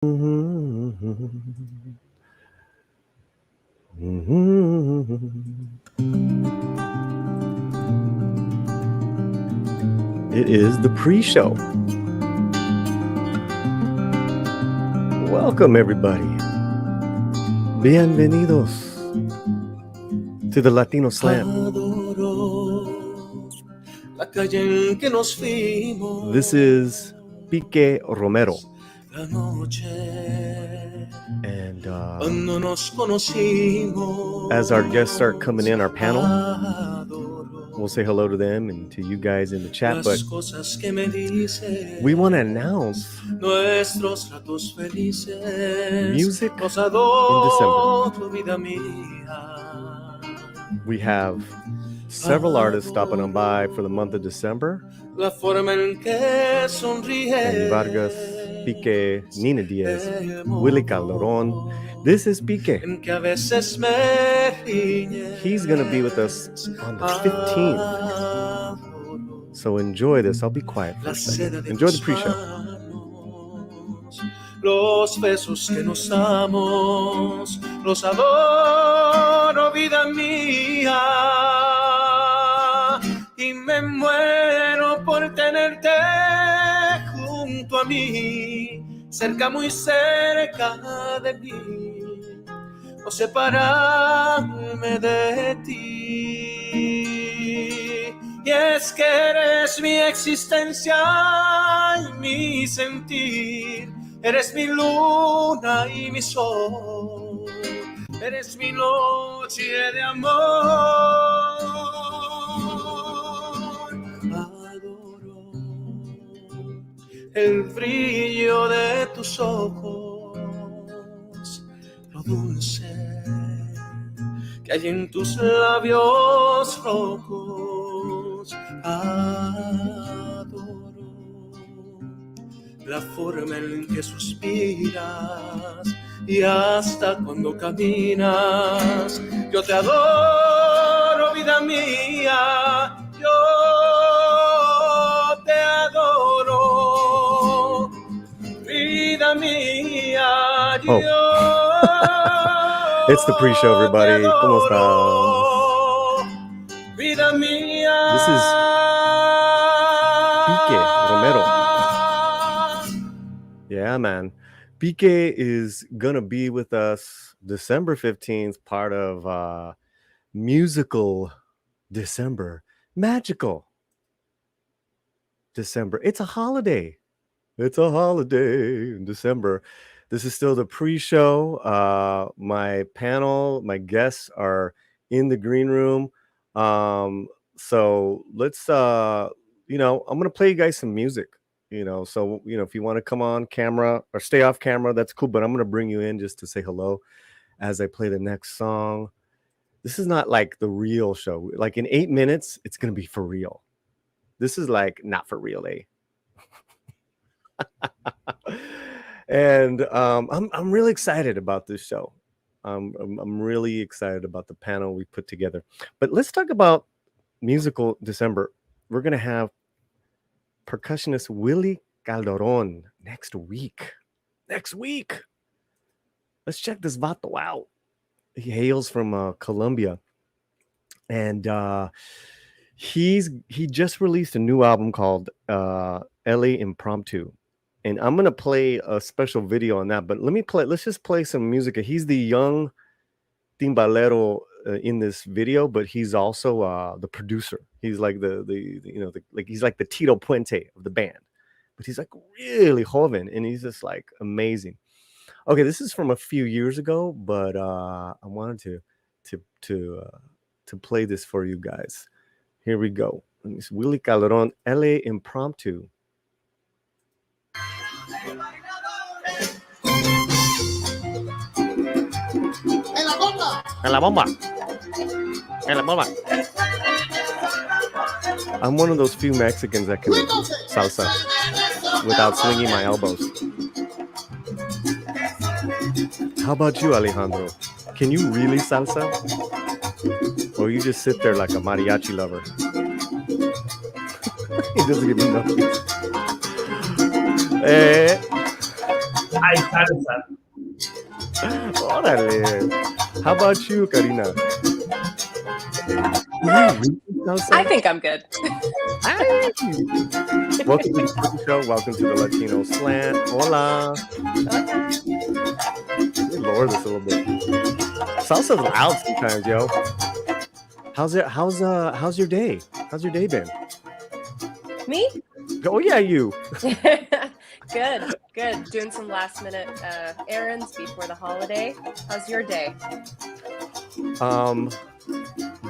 It is the pre-show. Welcome, everybody. Bienvenidos to the Latino Slam. This is Pique Romero. And as our guests start coming in, our panel, we'll say hello to them and to you guys in the chat. But we want to announce music in December. We have several artists stopping on by for the month of December. Andy Vargas, Pique, Nina Diaz, Willie Calderon. This is Pique. He's going to be with us on the 15th. So enjoy this. I'll be quiet for a second. Enjoy the pre-show. Los besos que nos damos, los adoro, vida mía, y me muero por tenerte junto a mí, cerca, muy cerca de mí, o separarme de ti. Y es que eres mi existencia y mi sentir. Eres mi luna y mi sol, eres mi noche de amor. Adoro el brillo de tus ojos, lo dulce que hay en tus labios rojos. Adoro la forma en que suspiras y hasta cuando caminas. Yo te adoro, vida mía, yo te adoro, vida mía, yo. It's the pre-show, everybody. ¿Cómo están? Vida mía. This is Pique Romero. Yeah, man. Pique is going to be with us December 15th, part of Musical December. Magical December. It's a holiday. It's a holiday in December. This is still the pre-show. My panel, my guests are in the green room. So let's, I'm going to play you guys some music. So, if you want to come on camera or stay off camera, that's cool. But I'm going to bring you in just to say hello as I play the next song. This is not like the real show. Like in 8 minutes, it's going to be for real. This is like not for real, eh? And I'm really excited about this show. I'm really excited about the panel we put together. But let's talk about Musical December. We're going to have percussionist Willie Calderon next week. Let's check this vato out. He hails from Colombia, and he just released a new album called LA Impromptu, and I'm gonna play a special video on that. But let's just play some music. He's the young timbalero in this video, but he's also the producer. He's like he's like the Tito Puente of the band, but he's like really joven, and he's just like amazing. Okay, this is from a few years ago, but I wanted to play this for you guys. Here we go. It's Willie Calderon, LA Impromptu. En la bomba. I'm one of those few Mexicans that can salsa without swinging my elbows. How about you, Alejandro? Can you really salsa? Or you just sit there like a mariachi lover? He doesn't even know. Ay, salsa. Órale. How about you, Karina? Do you read salsa? I think I'm good. Ay. Welcome to the show. Welcome to the Latino Slant. Hola. Let me lower this a little bit. Salsa's loud sometimes, yo. How's your day? How's your day been? Me? Oh yeah, you. Good. Doing some last minute errands before the holiday. How's your day?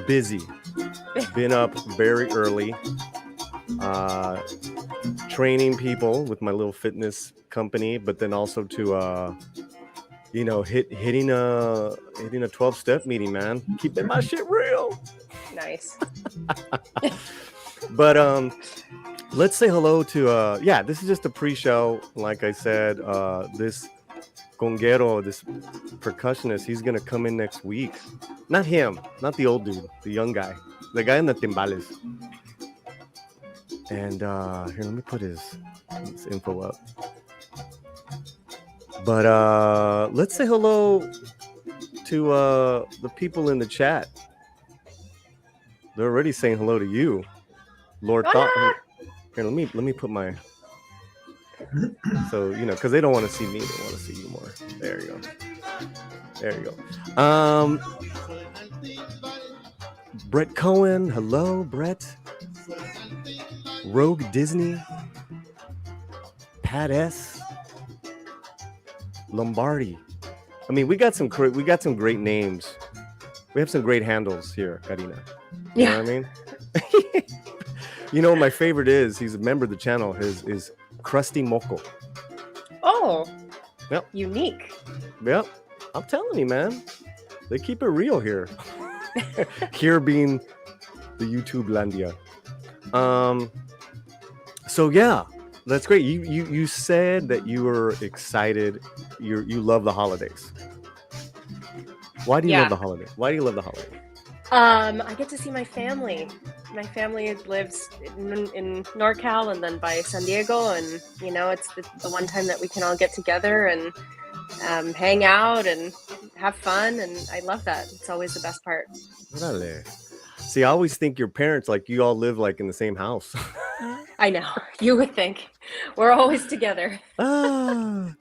Busy. Been up very early. Training people with my little fitness company, but then also to hitting a 12-step meeting, man. Keeping my shit real. Nice. But let's say hello to this is just a pre-show. Like I said, this conguero, this percussionist, he's gonna come in next week. Not him, not the old dude, the young guy, the guy in the timbales. And here, let me put his info up. But let's say hello to the people in the chat. They're already saying hello to you, Lord Thought. Here, let me put my. So because they don't want to see me, they want to see you more. There you go. Brett Cohen, hello, Brett. Rogue Disney, Pat S, Lombardi. I mean, we got some great names. We have some great handles here, Karina. You know what I mean? My favorite he's a member of the channel. His is Krusty Moco. Oh. Yep. Unique. Yep. I'm telling you, man. They keep it real here. Here being the YouTube landia. So yeah, that's great. You said that you were excited. You love the holidays. Why do you love the holiday? Why do you love the holiday? I get to see my family. My family lives in NorCal and then by San Diego, and it's the one time that we can all get together and hang out and have fun, and I love that. It's always the best part. Órale. See, I always think your parents, like, you all live like in the same house. I know. You would think. We're always together. Ruben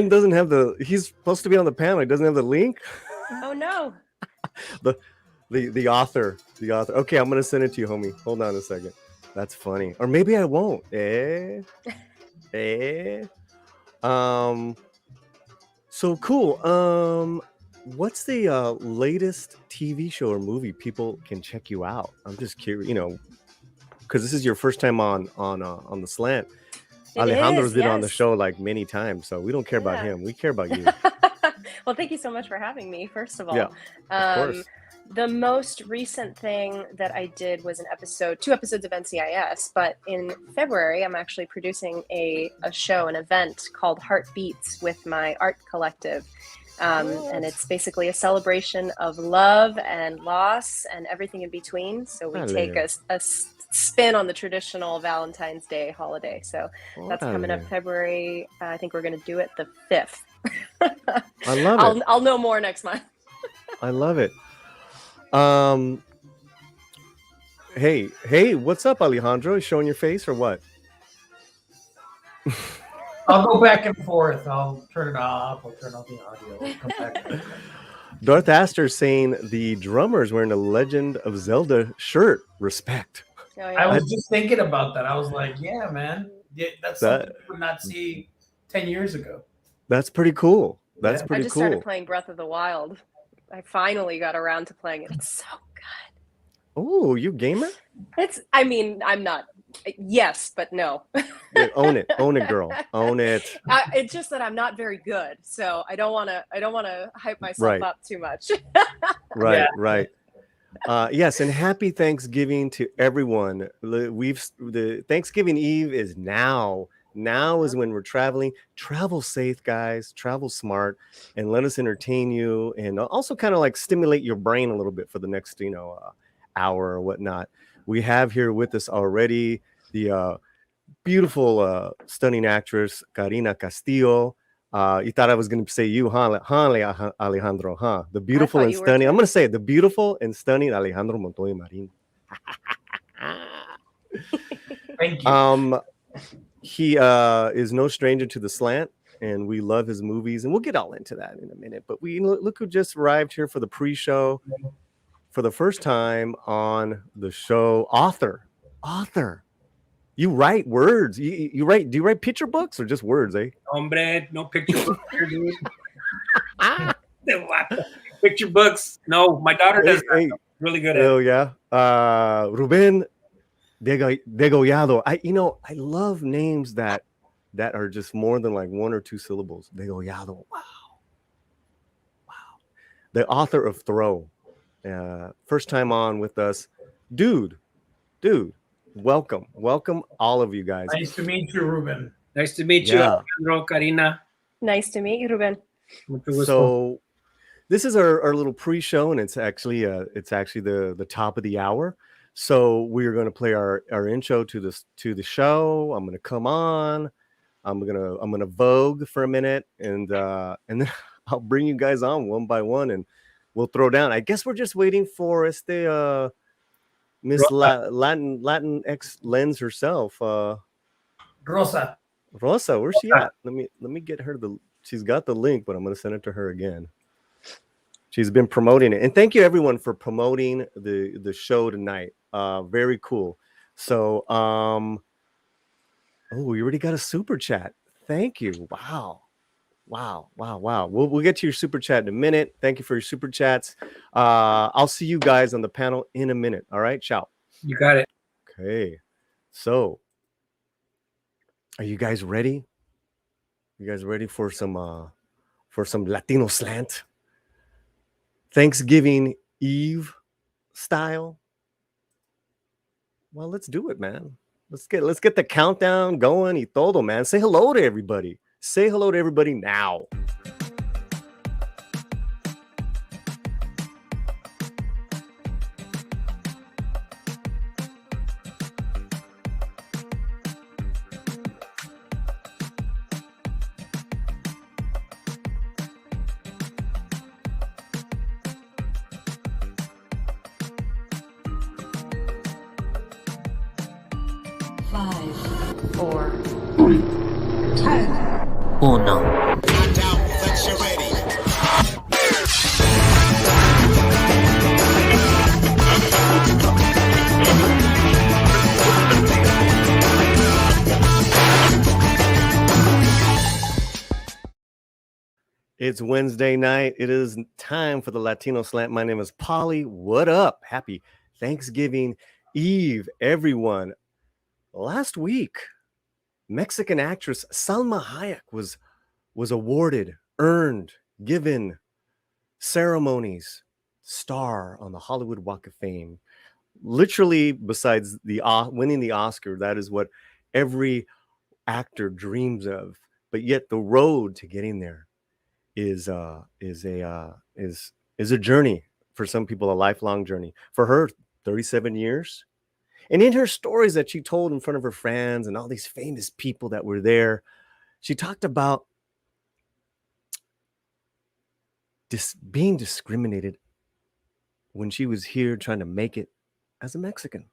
doesn't have he's supposed to be on the panel. He doesn't have the link. Oh no. the author. Okay, I'm gonna send it to you, homie. Hold on a second. That's funny. Or maybe I won't. So cool. What's the latest TV show or movie people can check you out? I'm just curious, because this is your first time on the slant. Alejandro's been on the show like many times, so we don't care about him. We care about you. Well, thank you so much for having me, first of all. Yeah, of course. The most recent thing that I did was two episodes of NCIS, but in February, I'm actually producing an event called Heartbeats with my art collective. And it's basically a celebration of love and loss and everything in between. So we take a spin on the traditional Valentine's Day holiday. So that's coming up February. I think we're going to do it the 5th. I love it. I'll know more next month. I love it. Hey, what's up, Alejandro? You showing your face or what? I'll go back and forth. I'll turn it off. I'll turn off the audio. I'll come back. Darth Astor saying the drummer's wearing a Legend of Zelda shirt. Respect. Oh, yeah. I was just thinking about that. I was like, yeah, man. That's something you would not see 10 years ago. That's pretty cool. That's pretty cool. I just started playing Breath of the Wild. I finally got around to playing it. It's so good. Oh, you gamer? I'm not. Yes, but no. Yeah, own it, girl. Own it. It's just that I'm not very good, so I don't want to hype myself up too much. Right. Yes, and happy Thanksgiving to everyone. The Thanksgiving Eve is now. Now is when we're traveling. Travel safe, guys. Travel smart, and let us entertain you, and also kind of like stimulate your brain a little bit for the next, hour or whatnot. We have here with us already the beautiful, stunning actress, Karina Castillo. You thought I was going to say you, huh, Alejandro, huh? The beautiful and stunning. I'm going to say it, the beautiful and stunning Alejandro Montoya Marin. Thank you. He is no stranger to the slant, and we love his movies, and we'll get all into that in a minute. But we look who just arrived here for the pre-show for the first time on the show. Author. You write words. You write. Do you write picture books or just words, eh? Hombre, no picture books here, dude. Picture books. No, my daughter does that. Hey, really good at it. Oh yeah. Ruben Degollado. I love names that are just more than like one or two syllables. Degollado. Wow. The author of Throw. First time on with us. Dude. Welcome all of you guys. Nice to meet you, Ruben. Nice to meet you, Alejandro, Karina. Nice to meet you, Ruben. So this is our little pre-show, and it's actually the top of the hour. So we're going to play our intro to the show. I'm going to come on. I'm gonna vogue for a minute, and then I'll bring you guys on one by one, and we'll throw down. I guess we're just waiting for Miss Latin X Lens herself. Rosa, where's she at? Let me get her she's got the link, but I'm gonna send it to her again. She's been promoting it, and thank you everyone for promoting the show tonight. Very cool. So we already got a super chat. Thank you. Wow. We'll get to your super chat in a minute. Thank you for your super chats. I'll see you guys on the panel in a minute. All right, ciao. You got it. Okay. So, are you guys ready? You guys ready for some Latino slant? Thanksgiving Eve style? Well, let's do it, man. Let's get the countdown going y todo, man. Say hello to everybody. Say hello to everybody now. It's Wednesday night. It is time for the Latino Slant. My name is Paulie. What up? Happy Thanksgiving Eve, everyone. Last week, Mexican actress Salma Hayek was awarded, earned, given ceremonies, star on the Hollywood Walk of Fame. Literally, besides the winning the Oscar, that is what every actor dreams of. But yet, the road to getting there is a journey. For some people, a lifelong journey. For her, 37 years. And in her stories that she told in front of her friends and all these famous people that were there, she talked about being discriminated when she was here trying to make it as a Mexican.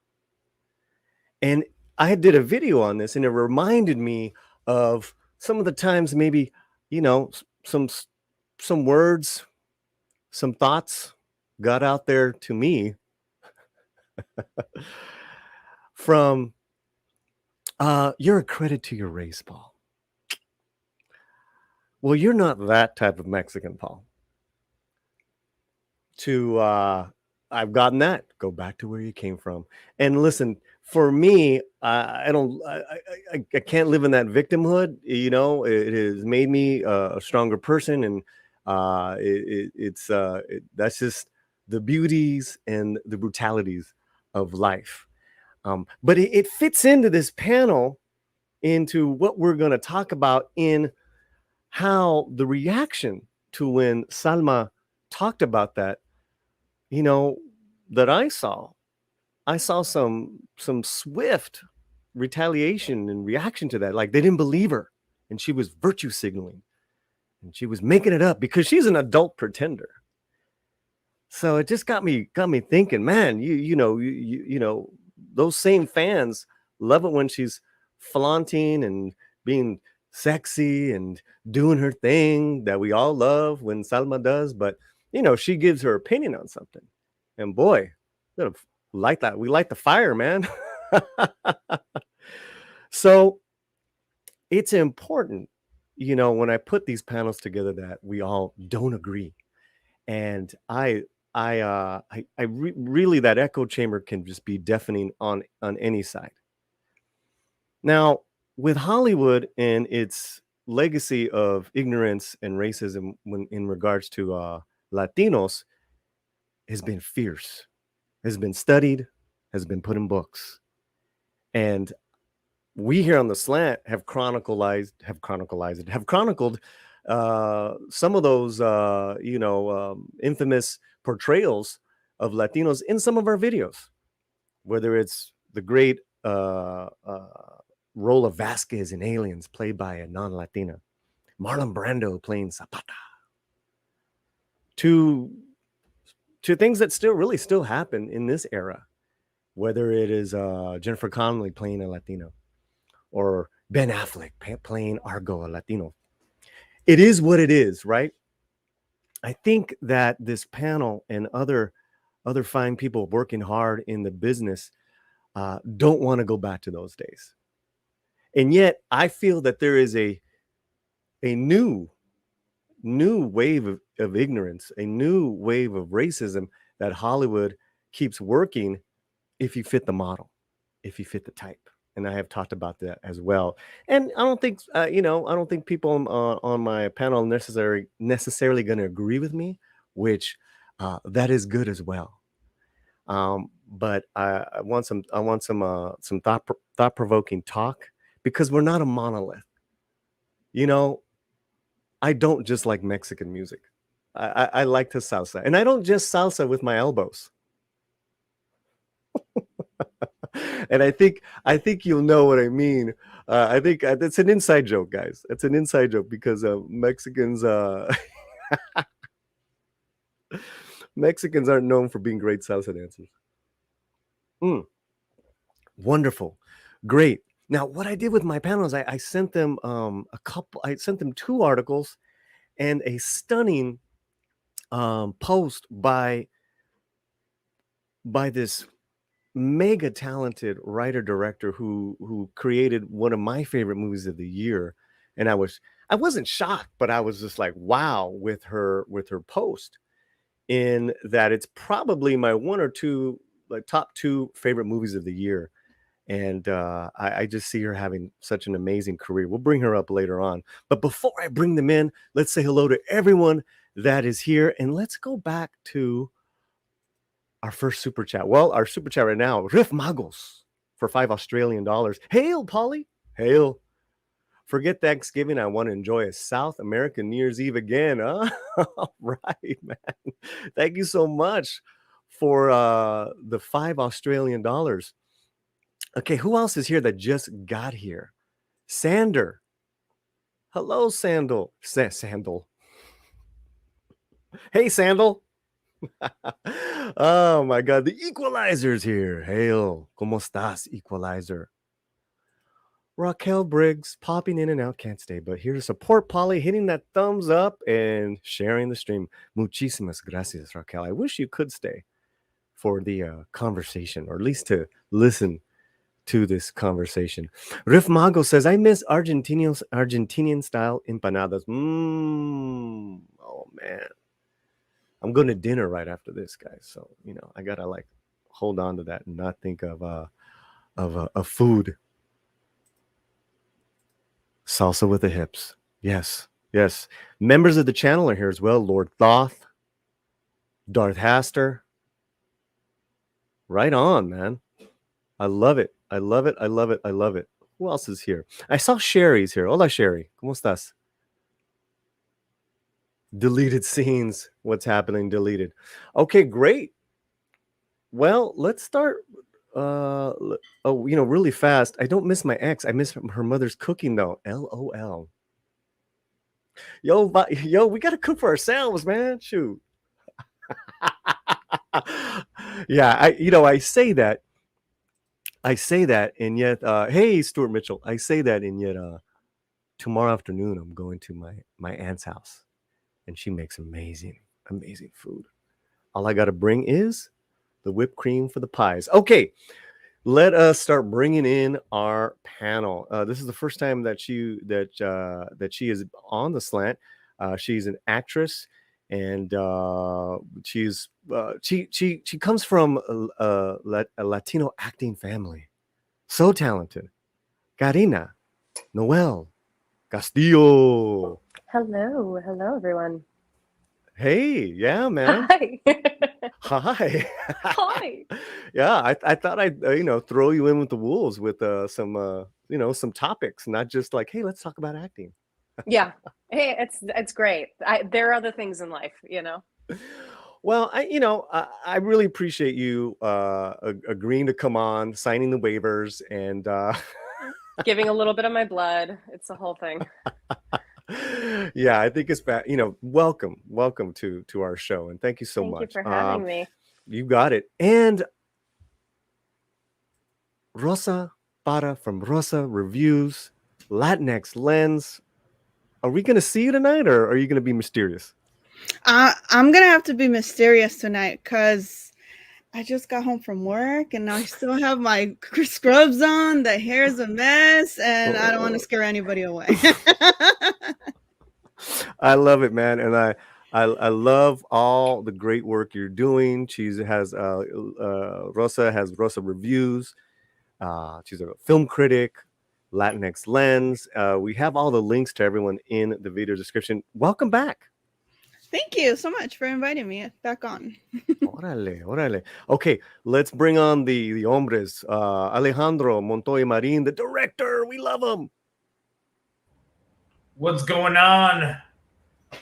And I did a video on this, and it reminded me of some of the times maybe, some words, some thoughts got out there to me from you're a credit to your race, Paul. Well, you're not that type of Mexican, Paul. I've gotten that. Go back to where you came from. And listen, for me, I can't live in that victimhood. It has made me a stronger person, and that's just the beauties and the brutalities of life. But it fits into this panel, into what we're going to talk about, in how the reaction to when Salma talked about that, that I saw some swift retaliation and reaction to that. Like they didn't believe her, and she was virtue signaling, and she was making it up because she's an adult pretender. So it just got me thinking, man, you know, those same fans love it when she's flaunting and being sexy and doing her thing that we all love when Salma does, but you know, she gives her opinion on something. And boy, like that. We light the fire, man. So it's important, you know, when I put these panels together that we all don't agree. And really, that echo chamber can just be deafening on any side. Now, with Hollywood and its legacy of ignorance and racism when in regards to Latinos has been fierce, has been studied, has been put in books. And we here on the Slant have chronicled some of those infamous portrayals of Latinos in some of our videos, whether it's the great role of Vasquez in Aliens, played by a non-Latina, Marlon Brando playing Zapata, to things that still happen in this era, whether it is Jennifer Connelly playing a Latino or Ben Affleck playing Argo, a Latino. It is what it is, right? I think that this panel and other fine people working hard in the business don't want to go back to those days. And yet I feel that there is a new wave of ignorance, a new wave of racism that Hollywood keeps working if you fit the model, if you fit the type. And I have talked about that as well. And I don't think, I don't think people on my panel necessarily going to agree with me, which that is good as well. But I want some thought provoking talk, because we're not a monolith. You know, I don't just like Mexican music. I like to salsa, and I don't just salsa with my elbows. And I think you'll know what I mean. I think it's an inside joke, guys. It's an inside joke because Mexicans Mexicans aren't known for being great salsa dancers. Wonderful, great. Now, what I did with my panel is I sent them I sent them 2 articles and a stunning post by this mega talented writer director who created one of my favorite movies of the year. And I wasn't shocked, but I was just like, wow, with her post, in that it's probably my 1 or 2 top 2 favorite movies of the year. And I just see her having such an amazing career. We'll bring her up later on. But before I bring them in, let's say hello to everyone that is here. And let's go back to our first super chat. Well, our super chat right now, Riff Magos for $5 Australian. Hail, Paulie. Hail. Forget Thanksgiving. I want to enjoy a South American New Year's Eve again. Huh? All right, man. Thank you so much for the $5 Australian. Okay, who else is here that just got here? Sander. Hello, Sandal. Sandal. Hey, Sandal. Oh, my God. The Equalizer's here. Hail. ¿Cómo estás, Equalizer? Raquel Briggs popping in and out. Can't stay, but here to support Paulie, hitting that thumbs up and sharing the stream. Muchísimas gracias, Raquel. I wish you could stay for the conversation, or at least to listen to this conversation. Riff Mago says, I miss Argentinian style empanadas. Oh man, I'm going to dinner right after this, guys. So I gotta hold on to that and not think of food. Salsa with the hips. Yes. Members of the channel are here as well. Lord Thoth, Darth Haster. Right on, man. I love it. Who else is here? I saw Sherry's here. Hola, Sherry. ¿Cómo estás? Deleted scenes. What's happening? Deleted. Okay, great. Well, let's start really fast. I don't miss my ex. I miss her mother's cooking though. LOL. Yo, we gotta cook for ourselves, man. Shoot. Yeah, I say that. And yet, hey, Stuart Mitchell, I say that, and yet, tomorrow afternoon I'm going to my aunt's house, and she makes amazing food. All I gotta bring is the whipped cream for the pies. Okay, let us start bringing in our panel. This is the first time that she is on the slant. She's an actress, and she comes from a Latino acting family. So talented, Karina Noel Castillo. Hello, everyone. Hey, yeah, man. Hi. Hi. Hi. Yeah, I thought I'd throw you in with the wolves with some topics, not just like, hey, let's talk about acting. Yeah. Hey, it's great. There are other things in life, Well, I really appreciate you agreeing to come on, signing the waivers, and giving a little bit of my blood. It's the whole thing. Yeah, I think it's bad. Welcome to our show, and thank you so much. Thank you for having me. You got it. And Rosa Para from Rosa Reviews, Latinx Lens. Are we going to see you tonight, or are you going to be mysterious? I'm going to have to be mysterious tonight because I just got home from work and I still have my scrubs on. The hair's a mess and I don't want to scare anybody away. I love it, man. And I love all the great work you're doing. Rosa has Rosa Reviews. She's a film critic, Latinx Lens. We have all the links to everyone in the video description. Welcome back. Thank you so much for inviting me back on. Órale. Okay, let's bring on the hombres. Alejandro Montoya Marin, the director. We love him. What's going on?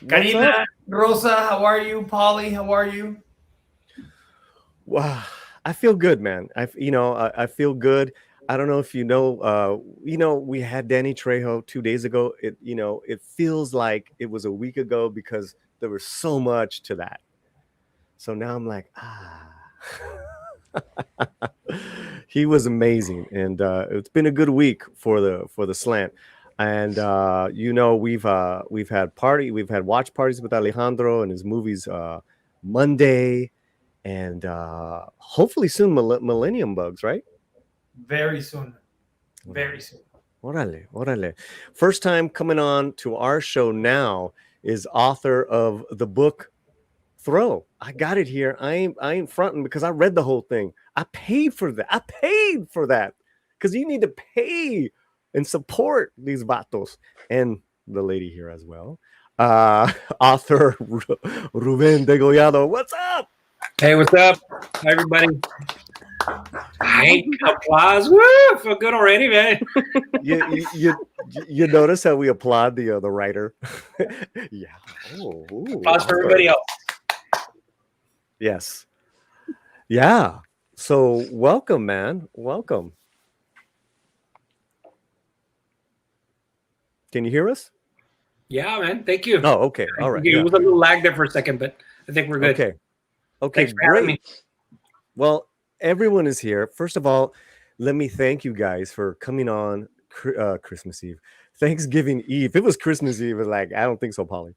Karina, Rosa, how are you? Paulie, how are you? Wow, I feel good, man. I feel good. I don't know if we had Danny Trejo 2 days ago. It feels like it was a week ago because there was so much to that. So now I'm like, he was amazing, and it's been a good week for the slant. And we've had watch parties with Alejandro and his movies Monday, and hopefully soon Millennium Bugs, right? Very soon. Órale. First time coming on to our show now is author of the book Throw. I got it here. I ain't fronting because I read the whole thing. I paid for that because you need to pay and support these vatos and the lady here as well. Author Ruben Degollado. What's up? Hey, what's up? Hi, everybody. Hey, applause. Woo! I feel good already, man. You notice how we applaud the writer? Yeah. Applause for everybody else. Yes. Yeah. So welcome, man. Welcome. Can you hear us? Yeah, man. Thank you. Oh, okay. All right. It was a little lag there for a second, but I think we're good. Okay. Thanks for having me. Well, everyone is here. First of all, let me thank you guys for coming on Christmas Eve. Thanksgiving Eve. If it was Christmas Eve, I don't think so, Paulie.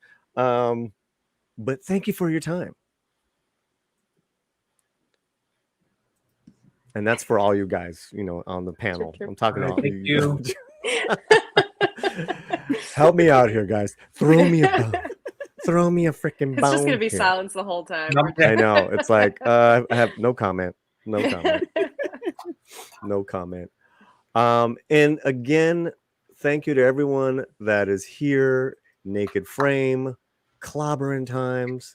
But thank you for your time. And that's for all you guys, on the panel. I'm talking to all you. Help me out here, guys. Throw me a bone. Throw me a freaking bone. It's just gonna be silence the whole time. I know. It's like I have no comment. No comment. And again, thank you to everyone that is here. Naked Frame, Clobbering Times.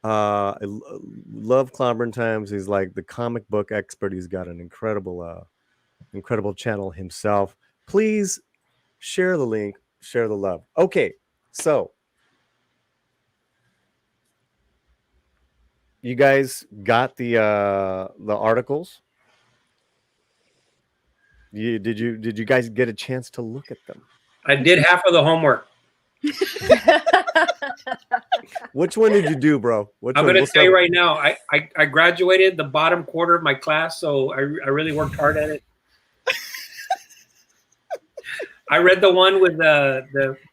I love Clobbering Times. He's like the comic book expert. He's got an incredible channel himself. Please share the link, share the love. Okay, so you guys got the articles Did you guys get a chance to look at them? I did half of the homework. Which one did you do, bro? I'm going to tell you right now, I graduated the bottom quarter of my class, so I really worked hard at it. I read the one with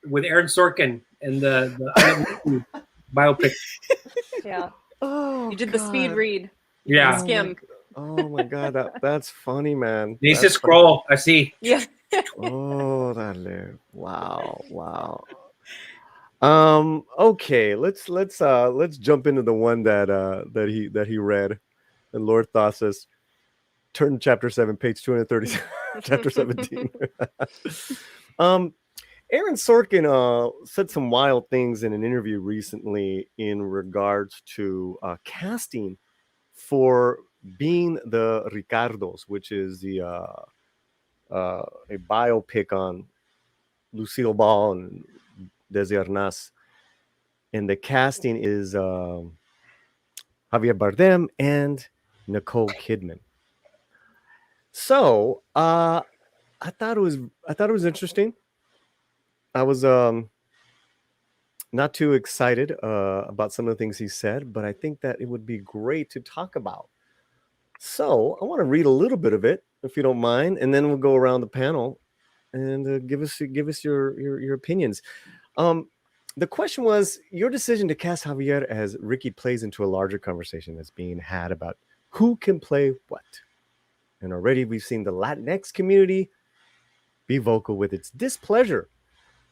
with Aaron Sorkin and the biopic. Yeah. Oh, You did the speed read. Yeah. Skim. Oh my god, that's funny, man. Needs to scroll. I see. Yeah. Oh, dale. Wow. Okay, let's jump into the one that he read. And Lord Thassus, turn chapter 7, page 230, chapter 17. Aaron Sorkin said some wild things in an interview recently in regards to casting for being the Ricardos, which is a biopic on Lucille Ball and Desi Arnaz. And the casting is Javier Bardem and Nicole Kidman. So I thought it was interesting. I was not too excited about some of the things he said, but I think that it would be great to talk about. So I want to read a little bit of it, if you don't mind, and then we'll go around the panel and give us your opinions. The question was, your decision to cast Javier as Ricky plays into a larger conversation that's being had about who can play what. And already we've seen the Latinx community be vocal with its displeasure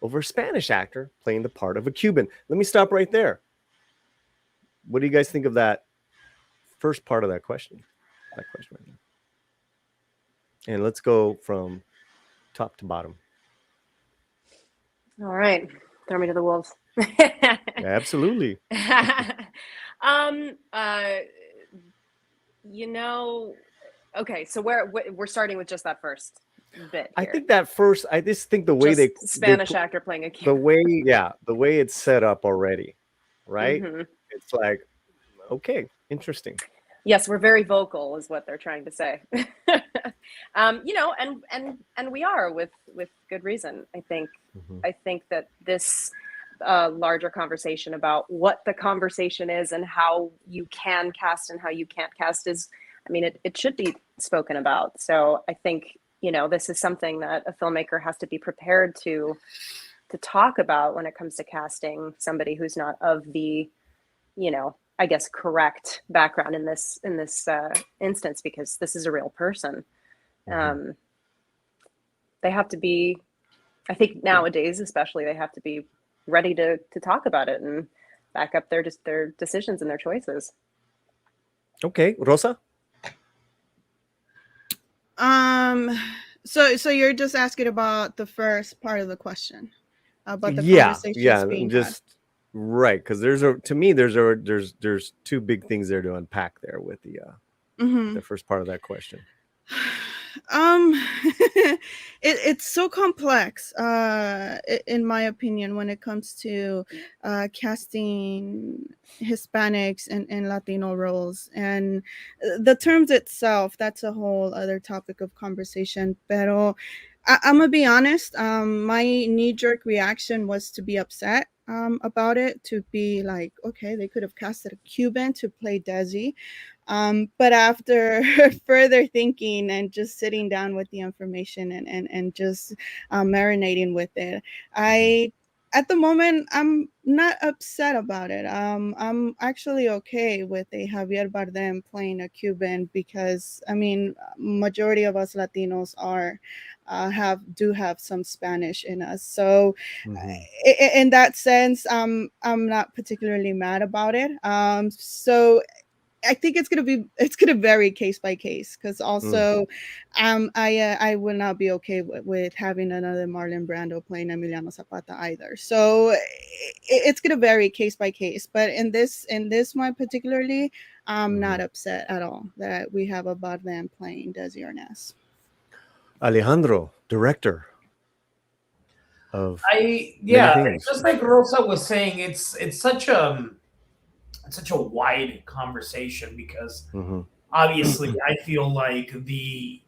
over a Spanish actor playing the part of a Cuban. Let me stop right there. What do you guys think of that first part of that question? Right now. And let's go from top to bottom. All right. Throw me to the wolves. Absolutely. Okay, so we're starting with just that first bit here. I think that first, I just think the way just Spanish actor playing a Cuban. The way it's set up already, right? Mm-hmm. It's like, okay, interesting. Yes, we're very vocal, is what they're trying to say. And we are with good reason. I think. Mm-hmm. I think that this larger conversation about what the conversation is and how you can cast and how you can't cast is, I mean, it should be spoken about. So I think this is something that a filmmaker has to be prepared to talk about when it comes to casting somebody who's not of the, I guess, correct background in this instance, because this is a real person. Mm-hmm. They have to be, I think nowadays especially, they have to be ready to talk about it and back up their decisions and their choices. Okay, Rosa. So you're just asking about the first part of the question about the conversations being just had. Right, because there's two big things there to unpack there with the first part of that question. It's so complex, in my opinion, when it comes to casting Hispanics and Latino roles, and the terms itself. That's a whole other topic of conversation. Pero I'm gonna be honest. My knee-jerk reaction was to be upset about it, to be like, okay, they could have casted a Cuban to play Desi. But after further thinking and just sitting down with the information and just marinating with it, at the moment, I'm not upset about it. I'm actually okay with a Javier Bardem playing a Cuban, because I mean, majority of us Latinos do have some Spanish in us. So in that sense, I'm not particularly mad about it. So I think it's gonna vary case by case, because also I will not be okay with having another Marlon Brando playing Emiliano Zapata either. So it's gonna vary case by case. But in this one particularly, I'm not upset at all that we have a Bardem playing Desi Arnaz. Alejandro, director of just like Rosa was saying, it's such a wide conversation, because obviously I feel like the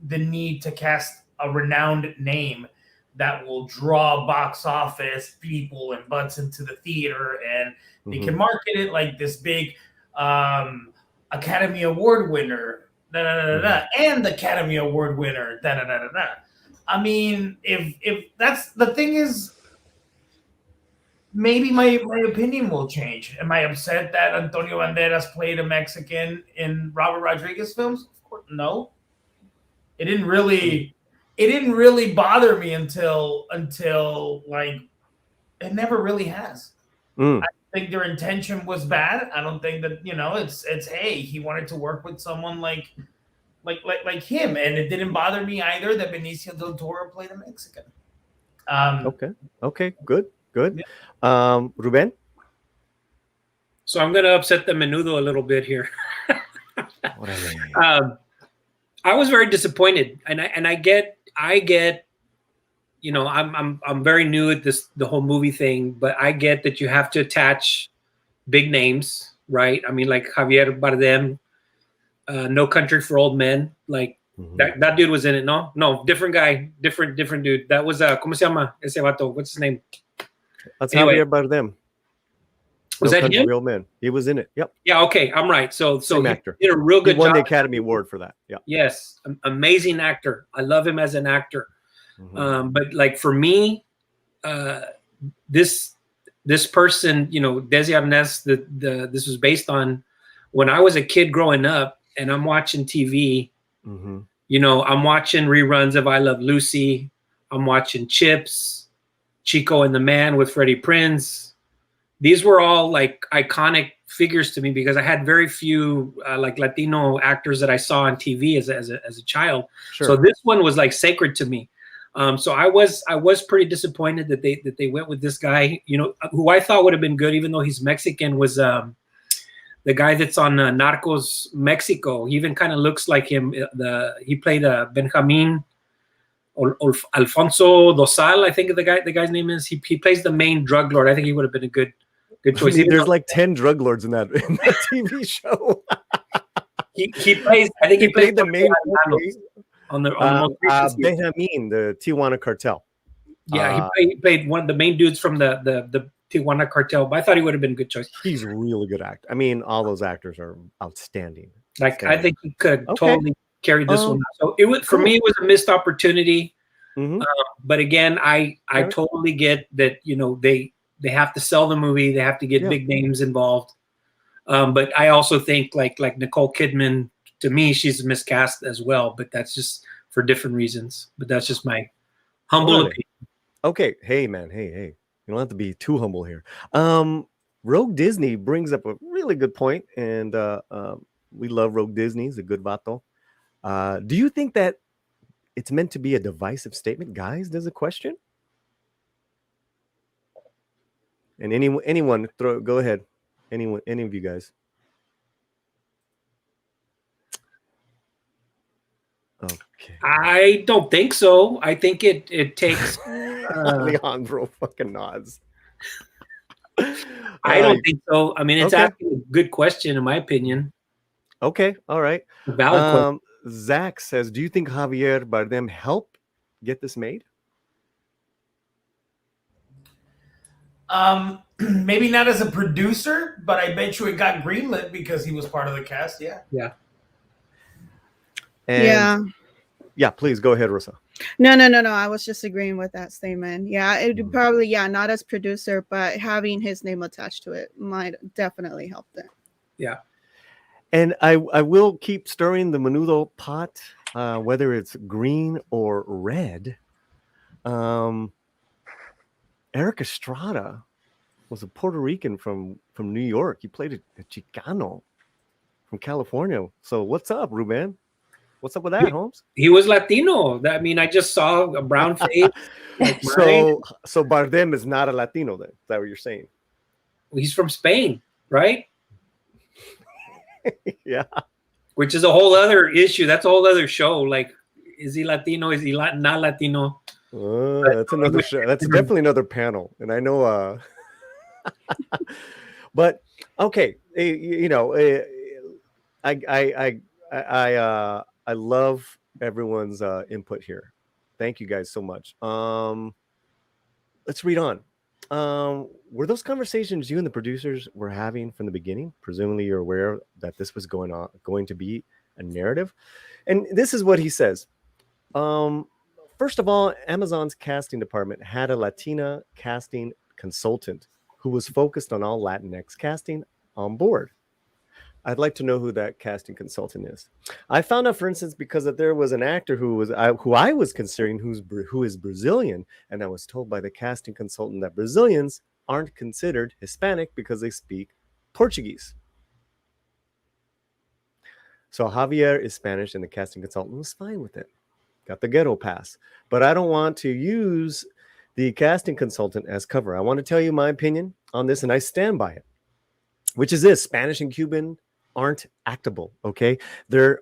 the need to cast a renowned name that will draw box office people and butts into the theater, and they can market it like this big Academy Award winner, and the Academy Award winner, I mean, if that's the thing is, maybe my opinion will change. Am I upset that Antonio Banderas played a Mexican in Robert Rodriguez films? Of course, no. It didn't really bother me until like it never really has. I think their intention was bad. I don't think that it's hey, he wanted to work with someone like him, and it didn't bother me either that Benicio del Toro played a Mexican. Okay, good. Ruben? So I'm going to upset the menudo a little bit here. I was very disappointed, and I get, I'm very new at the whole movie thing, but I get that you have to attach big names, right? I mean, like Javier Bardem, No Country for Old Men, like that dude was in it. No, different guy, different dude. That was ¿cómo se llama ese vato? What's his name? That's Javier Bardem. Was that him? Real Man. He was in it. Yep. Yeah. Okay. I'm right. So Same actor. He did a real good job. He won the Academy Award for that. Yeah. Yes. Amazing actor. I love him as an actor. But like for me, this person, Desi Arnaz, this was based on when I was a kid growing up, and I'm watching TV. I'm watching reruns of I Love Lucy. I'm watching Chips, Chico and the Man with Freddie Prinze. These were all like iconic figures to me because I had very few like Latino actors that I saw on TV as a child. Sure. So this one was like sacred to me. So I was pretty disappointed that they went with this guy, who I thought would have been good, even though he's Mexican, was the guy that's on Narcos Mexico. He even kind of looks like him. He played Benjamin Alfonso Dosal, I think the guy's name is. He plays the main drug lord. I think he would have been a good choice. There's like 10 drug lords in that TV show. he plays. I think he played the main on the Benjamin, the Tijuana cartel. Yeah, he played one of the main dudes from the Tijuana cartel. But I thought he would have been a good choice. He's a really good actor. I mean, all those actors are outstanding. Like I think he could totally carry this one. So it was for me. It was a missed opportunity. But again, I totally get that. They have to sell the movie. They have to get big names involved. But I also think like Nicole Kidman, to me, she's miscast as well. But that's just for different reasons. But that's just my humble opinion. Okay. Hey, man. Hey. You don't have to be too humble here. Rogue Disney brings up a really good point, and we love Rogue Disney. He's a good vato. Do you think that it's meant to be a divisive statement, guys? There's a question. And anyone, go ahead. Any of you guys? Okay. I don't think so. I think it takes Alejandro fucking nods. I don't think so. I mean, it's actually a good question in my opinion. Okay, all right. Valid question. Zach says, do you think Javier Bardem helped get this made? Maybe not as a producer, but I bet you it got greenlit because he was part of the cast. Yeah. And yeah, please go ahead, Rosa. No. I was just agreeing with that statement. Yeah, it would probably, not as producer, but having his name attached to it might definitely help it. Yeah. And I will keep stirring the menudo pot, whether it's green or red. Eric Estrada was a Puerto Rican from New York. He played a Chicano from California. So what's up, Ruben? What's up with that, Holmes? He was Latino. I mean, I just saw a brown face. So Bardem is not a Latino then? Is that what you're saying? He's from Spain, right? Yeah. Which is a whole other issue. That's a whole other show. Like, is he Latino? Is he not Latino? That's another show. That's definitely another panel. And I know, but okay, I love everyone's input here. Thank you guys so much. Let's read on. Were those conversations you and the producers were having from the beginning? Presumably you're aware that this was going to be a narrative. And this is what he says. First of all, Amazon's casting department had a Latina casting consultant who was focused on all Latinx casting on board. I'd like to know who that casting consultant is. I found out, for instance, because that there was an actor who I was considering who is Brazilian, and I was told by the casting consultant that Brazilians aren't considered Hispanic because they speak Portuguese. So Javier is Spanish, and the casting consultant was fine with it. Got the ghetto pass. But I don't want to use the casting consultant as cover. I want to tell you my opinion on this, and I stand by it, which is this: Spanish and Cuban aren't actable, okay? They're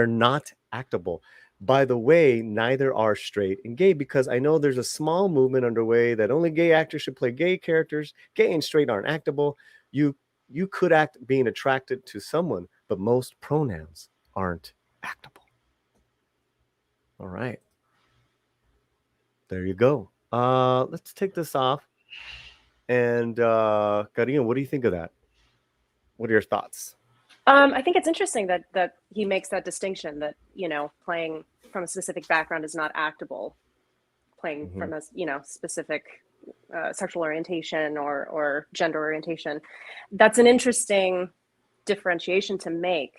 not actable. By the way, neither are straight and gay, because I know there's a small movement underway that only gay actors should play gay characters. Gay and straight aren't actable. You could act being attracted to someone, but most pronouns aren't actable. All right. There you go. Let's take this off. And Karina, what do you think of that? What are your thoughts? I think it's interesting that he makes that distinction that, playing from a specific background is not actable. Playing from a, specific sexual orientation or gender orientation. That's an interesting differentiation to make.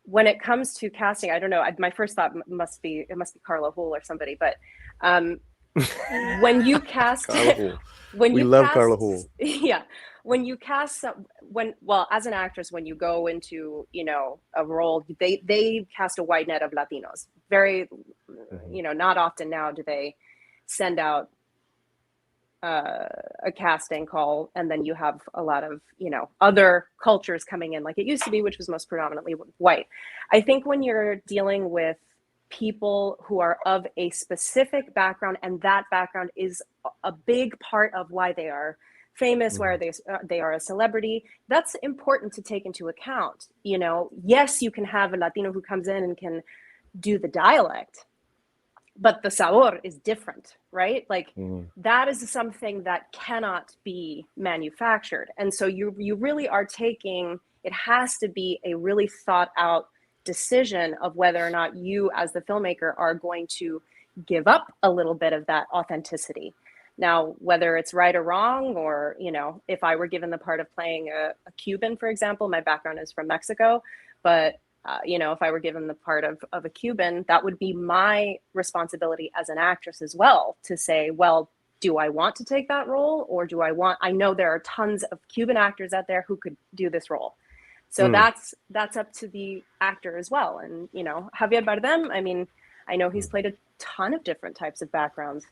When it comes to casting, I don't know. My first thought must be Carla Hull or somebody, but when you cast, we love Carla Hull. Yeah, when you cast, as an actress, when you go into a role, they cast a wide net of Latinos. Very, not often now do they send out a casting call and then you have a lot of other cultures coming in like it used to be, which was most predominantly white. I think when you're dealing with people who are of a specific background, and that background is a big part of why they are famous, where they are a celebrity, that's important to take into account. Yes, you can have a Latino who comes in and can do the dialect, but the sabor is different, right? Like that is something that cannot be manufactured. And so you really are taking, it has to be a really thought out decision of whether or not you as the filmmaker are going to give up a little bit of that authenticity. Now, whether it's right or wrong, or, if I were given the part of playing a Cuban, for example, my background is from Mexico, but if I were given the part of a Cuban, that would be my responsibility as an actress as well, to say, well, do I want to take that role, or I know there are tons of Cuban actors out there who could do this role. So that's up to the actor as well. And, Javier Bardem, I mean, I know he's played a ton of different types of backgrounds.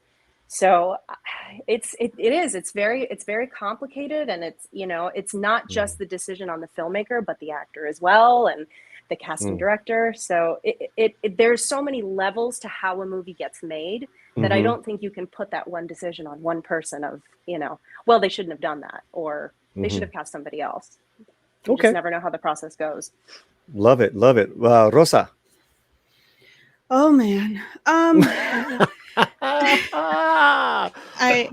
So it's very complicated, and it's not just the decision on the filmmaker, but the actor as well, and the casting director. So there's so many levels to how a movie gets made that I don't think you can put that one decision on one person of, well, they shouldn't have done that, or they should have cast somebody else. You just never know how the process goes. Love it. Rosa. Oh man.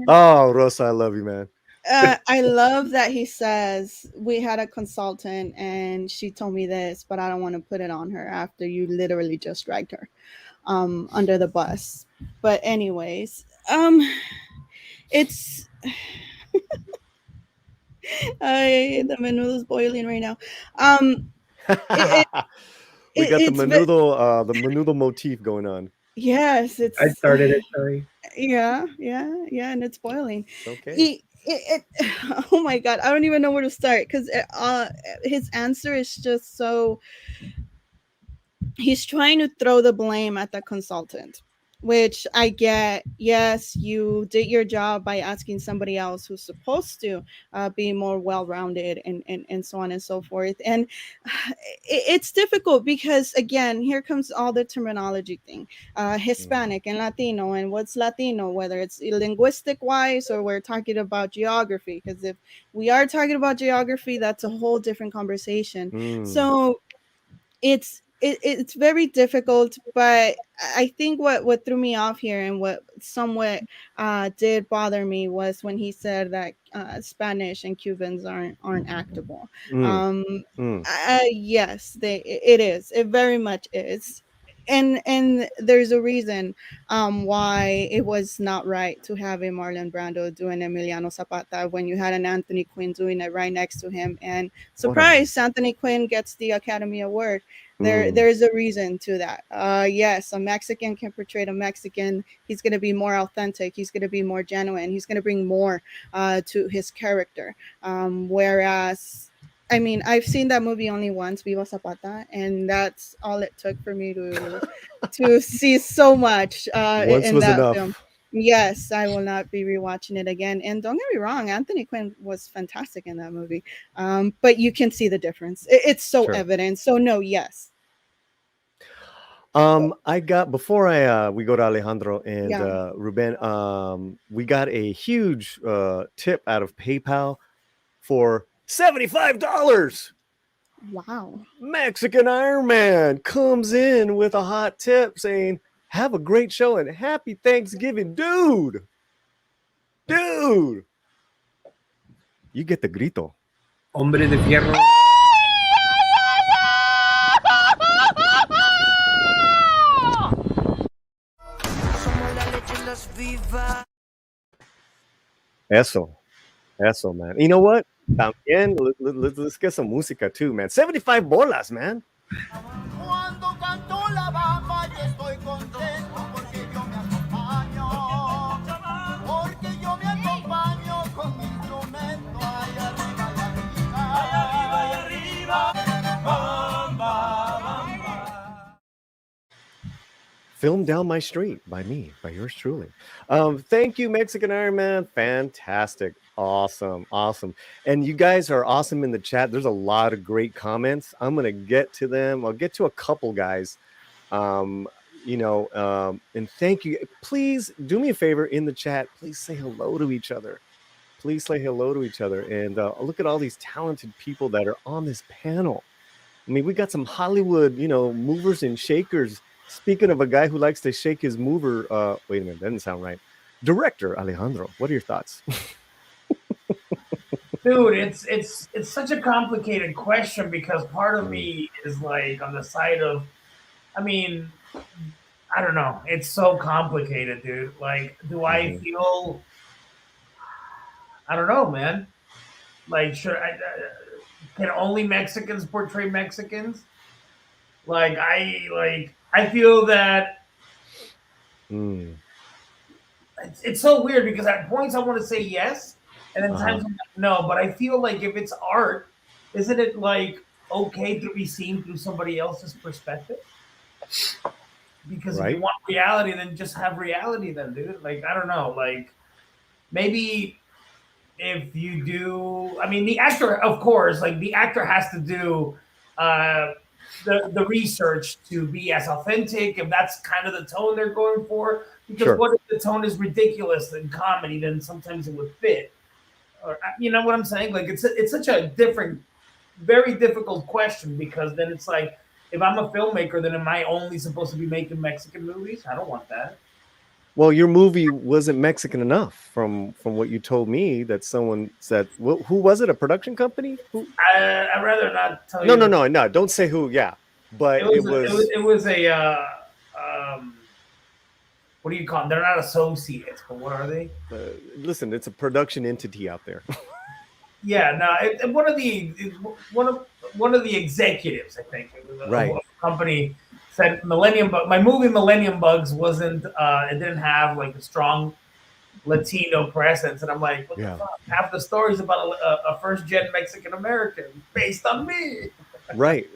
Rosa, I love you, man. I love that he says we had a consultant and she told me this, but I don't want to put it on her after you literally just dragged her under the bus. But anyways, it's the menudo's boiling right now. We got the menudo motif going on. Yes, I started it. Sorry. Yeah, and it's boiling. Okay. Oh my god, I don't even know where to start, because his answer is just so. He's trying to throw the blame at the consultant, which I get. Yes, you did your job by asking somebody else who's supposed to be more well-rounded and so on and so forth. And it's difficult because, again, here comes all the terminology thing, Hispanic and Latino, and what's Latino, whether it's linguistic wise or we're talking about geography, because if we are talking about geography, that's a whole different conversation. So it's very difficult, but I think what threw me off here and what somewhat did bother me was when he said that Spanish and Cubans aren't actable. Mm, Um, mm. yes, it is. It very much is. And there's a reason why it was not right to have a Marlon Brando doing Emiliano Zapata when you had an Anthony Quinn doing it right next to him. And Órale. surprise, Anthony Quinn gets the Academy Award. Mm. There's a reason to that. Yes, a Mexican can portray a Mexican. He's going to be more authentic. He's going to be more genuine. He's going to bring more to his character. Whereas, I mean, I've seen that movie only once, Viva Zapata, and that's all it took for me to see so much Once in was that enough. film. Yes, I will not be rewatching it again. And don't get me wrong, Anthony Quinn was fantastic in that movie. But you can see the difference. It's so Sure. evident. So no, yes. I got before we go to Alejandro and Yeah. Ruben. We got a huge tip out of PayPal for $75. Wow. Mexican Iron Man comes in with a hot tip saying, "Have a great show and happy Thanksgiving, dude. Dude, you get the grito." Hombre de fierro. Eso, man. You know what? También, let's get some música too, man. 75 bolas, man. Cuando canto la bamba yo estoy contento porque yo me acompaño con mi instrumento ahí arriba y arriba, bamba, bamba. Film Down My Street by me, by yours truly. Thank you, Mexican Iron Man. Fantastic. Awesome. And you guys are awesome in the chat. There's a lot of great comments. I'm going to get to them. I'll get to a couple, guys. And thank you. Please do me a favor in the chat. Please say hello to each other. And look at all these talented people that are on this panel. I mean, we got some Hollywood, movers and shakers. Speaking of a guy who likes to shake his mover, wait a minute, that didn't sound right. Director Alejandro, what are your thoughts? Dude, it's such a complicated question because part of me is like on the side of, I mean, I don't know. It's so complicated, dude. Like, do I feel? I don't know, man. Like, can only Mexicans portray Mexicans? Like, I feel that it's so weird because at points I want to say yes, and then times I'm like, no. But I feel like if it's art, isn't it like okay to be seen through somebody else's perspective? Because if you want reality, then just have reality, then, dude. Like, I don't know. Like, maybe if you do, I mean, the actor, of course, like the actor has to do the research to be as authentic, if that's kind of the tone they're going for. Because what if the tone is ridiculous in comedy, then sometimes it would fit. Or, you know what I'm saying? Like, it's such a different, very difficult question because then it's like, if I'm a filmmaker, then am I only supposed to be making Mexican movies? I don't want that. Well, your movie wasn't Mexican enough from what you told me that someone said. Well, who was it? A production company? I'd rather not tell you. No. Don't say who. Yeah, but it was a what do you call them? They're not associates, but what are they? Listen, it's a production entity out there. Yeah, no. One of the executives, I think, of a company said my movie Millennium Bugs wasn't. It didn't have like a strong Latino presence, and I'm like, what the fuck? Half the story's about a first-gen Mexican American based on me. Right,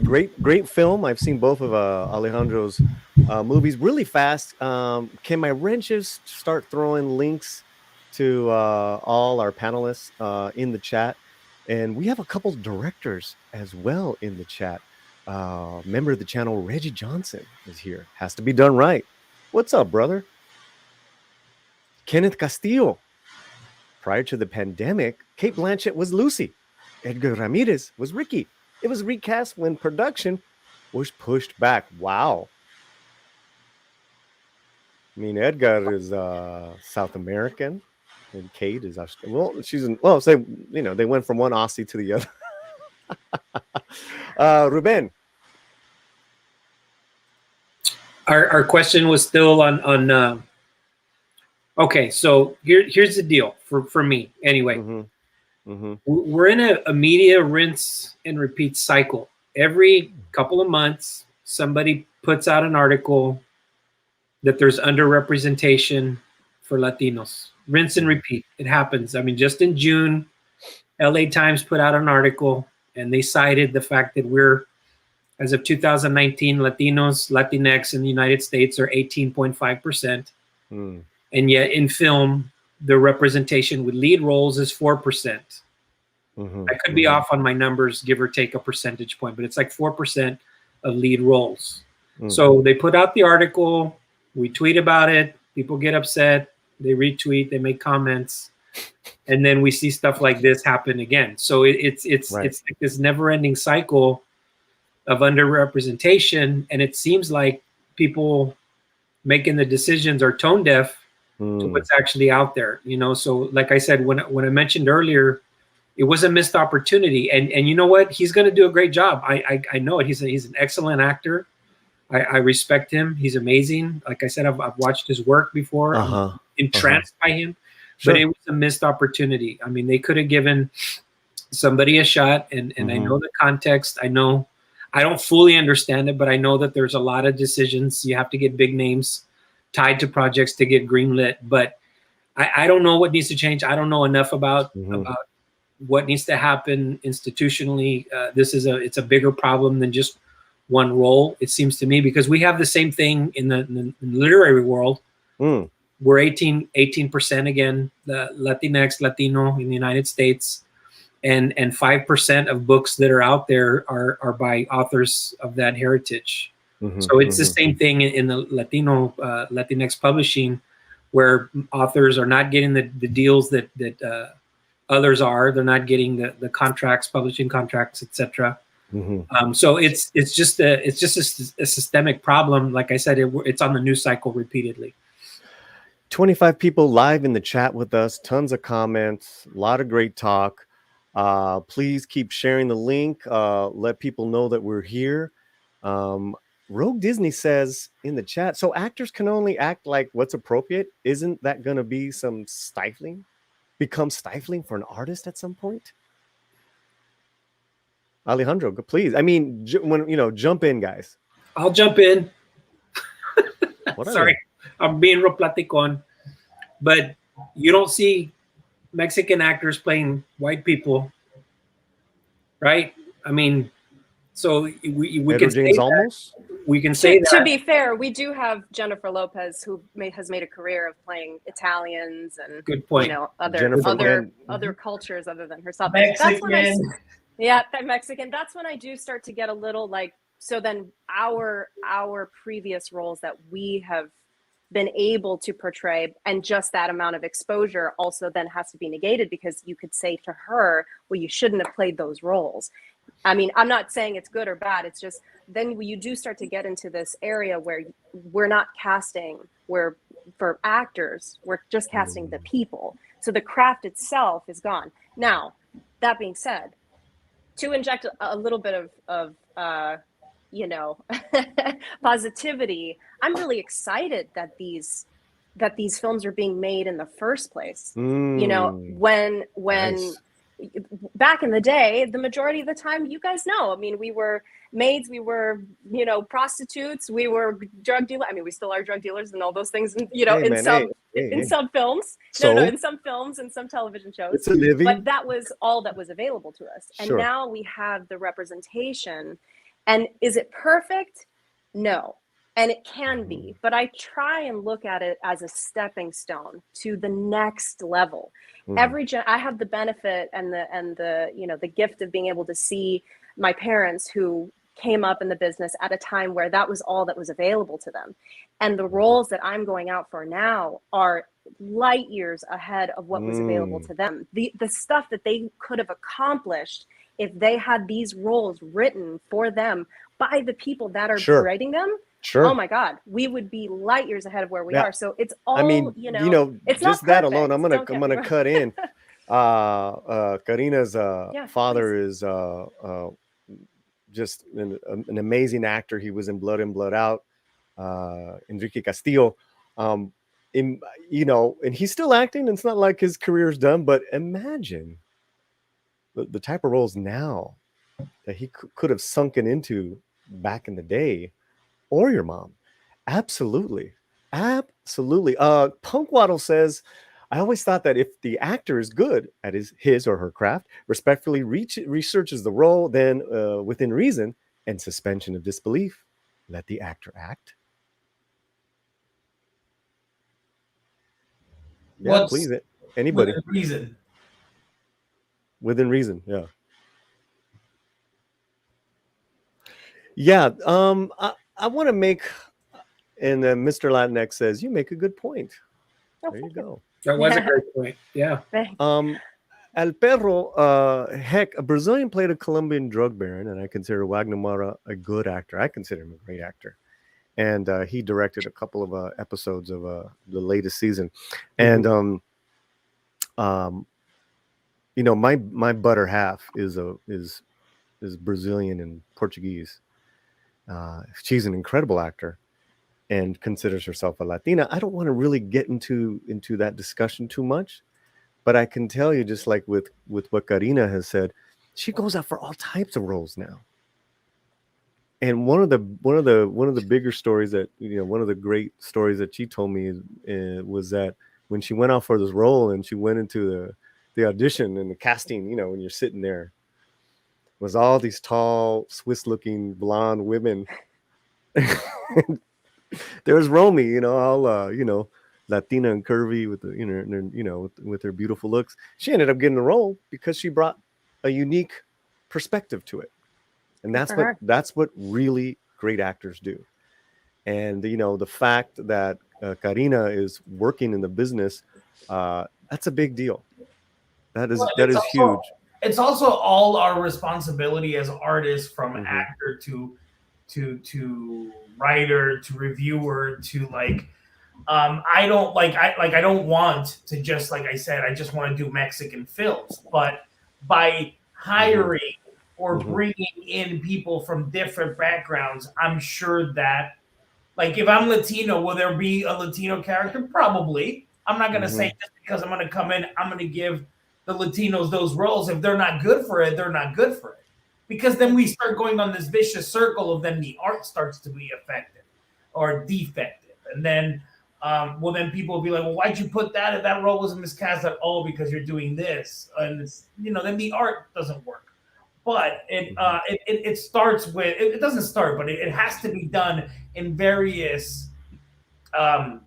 great film. I've seen both of Alejandro's movies. Really fast. Can my wrenches start throwing links to all our panelists in the chat? And we have a couple directors as well in the chat. Member of the channel, Reggie Johnson, is here. Has to be done right. What's up, brother? Kenneth Castillo. Prior to the pandemic, Kate Blanchett was Lucy. Edgar Ramirez was Ricky. It was recast when production was pushed back. Wow. I mean, Edgar is South American, and Kate is well. She's say they went from one Aussie to the other. Ruben. Our question was still on. Okay, so here's the deal for me anyway. We're in a media rinse and repeat cycle. Every couple of months, somebody puts out an article that there's underrepresentation for Latinos. Rinse and repeat. It happens. I mean, just in June, LA Times put out an article and they cited the fact that we're, as of 2019, Latinos, Latinx in the United States are 18.5%. And yet in film, the representation with lead roles is 4%. I could be off on my numbers, give or take a percentage point, but it's like 4% of lead roles. So they put out the article, we tweet about it, people get upset, they retweet, they make comments, and then we see stuff like this happen again. So it's like this never-ending cycle of underrepresentation, and it seems like people making the decisions are tone deaf to what's actually out there. So like I said, when I mentioned earlier, it was a missed opportunity, and you know what? He's going to do a great job. I know it. He's an excellent actor. I respect him. He's amazing. Like I said, I've watched his work before. I'm entranced by him. But it was a missed opportunity. I mean, they could have given somebody a shot, and I know the context. I don't fully understand it, but I know that there's a lot of decisions. You have to get big names tied to projects to get greenlit. But I don't know what needs to change. I don't know enough about what needs to happen institutionally. It's a bigger problem than just one role, it seems to me, because we have the same thing in the literary world. We're 18% again, the Latinx, Latino in the United States, and 5% of books that are out there are by authors of that heritage. So it's the same thing in the Latino, Latinx publishing, where authors are not getting the deals that others are. They're not getting the contracts, publishing contracts, etc. So it's just a systemic problem. Like I said, it's on the news cycle repeatedly. 25 people live in the chat with us, tons of comments, a lot of great talk. Please keep sharing the link. Let people know that we're here. Rogue Disney says in the chat, so actors can only act like what's appropriate. Isn't that going to be become stifling for an artist at some point? Alejandro, please. I mean, jump in, guys. I'll jump in. Sorry, I'm being real platicon, but you don't see Mexican actors playing white people, right? I mean, so we can say that. We can say that. To be fair, we do have Jennifer Lopez, who has made a career of playing Italians and good point. Other cultures other than herself. Mexican. That Mexican. That's when I do start to get a little like. So then our previous roles that we have been able to portray, and just that amount of exposure also then has to be negated, because you could say to her, well, you shouldn't have played those roles. I mean, I'm not saying it's good or bad. It's just then you do start to get into this area where we're not casting, for actors, we're just casting the people. So the craft itself is gone. Now, that being said, to inject a little bit of positivity, I'm really excited that these films are being made in the first place. When nice. Back in the day, the majority of the time, you guys know, I mean, we were maids, we were, prostitutes, we were drug dealers. I mean, we still are drug dealers and all those things, in some films. No, in some films and some television shows. It's a living. But that was all that was available to us. And now we have the representation. And is it perfect? No. And it can be, but I try and look at it as a stepping stone to the next level. I have the benefit and the gift of being able to see my parents who came up in the business at a time where that was all that was available to them. And the roles that I'm going out for now are light years ahead of what was available to them. The stuff that they could have accomplished if they had these roles written for them by the people that are Sure. writing them. Sure. Oh my God, we would be light years ahead of where we Yeah. are. So it's all, I mean, it's just not that perfect. alone, I'm Don't get me gonna wrong. cut in. Karina's father is just an amazing actor. He was in Blood In, Blood Out. Enrique Castillo. And he's still acting. It's not like his career's done, but imagine the type of roles now that he could have sunken into back in the day, or your mom. Absolutely. Punk Waddle says, I always thought that if the actor is good at his or her craft, respectfully researches the role, then within reason and suspension of disbelief, let the actor act. Yeah, please. Anybody. Within reason. Within reason, yeah. Yeah, I want to make, and Mr. Latinx says, you make a good point. There you go. That was a great point. Yeah. El Perro, heck, a Brazilian played a Colombian drug baron, and I consider Wagner Moura a good actor. I consider him a great actor. And he directed a couple of episodes of the latest season. And my better half is Brazilian and Portuguese. She's an incredible actor and considers herself a Latina. I don't want to really get into that discussion too much, but I can tell you, just like with what Karina has said, she goes out for all types of roles now. And one of the bigger stories that, one of the great stories that she told me was that when she went out for this role and she went into the audition and the casting, when you're sitting there, was all these tall, Swiss-looking blonde women. There was Romy, all Latina and curvy with with her beautiful looks. She ended up getting the role because she brought a unique perspective to it. And that's what really great actors do. And the fact that Karina is working in the business, that's a big deal. That is huge. It's also all our responsibility as artists, from actor to writer to reviewer to I don't want to just, like I said, I just want to do Mexican films, but by hiring or bringing in people from different backgrounds, I'm sure that, if I'm Latino, will there be a Latino character? Probably. I'm not going to say just because I'm going to come in, I'm going to give the Latinos those roles. If they're not good for it, they're not good for it. Because then we start going on this vicious circle of then the art starts to be effective or defective. And then, then people will be like, well, why'd you put that? If that role was miscast at all because you're doing this. And it's, then the art doesn't work. But it starts with, it doesn't start, but it has to be done in various, you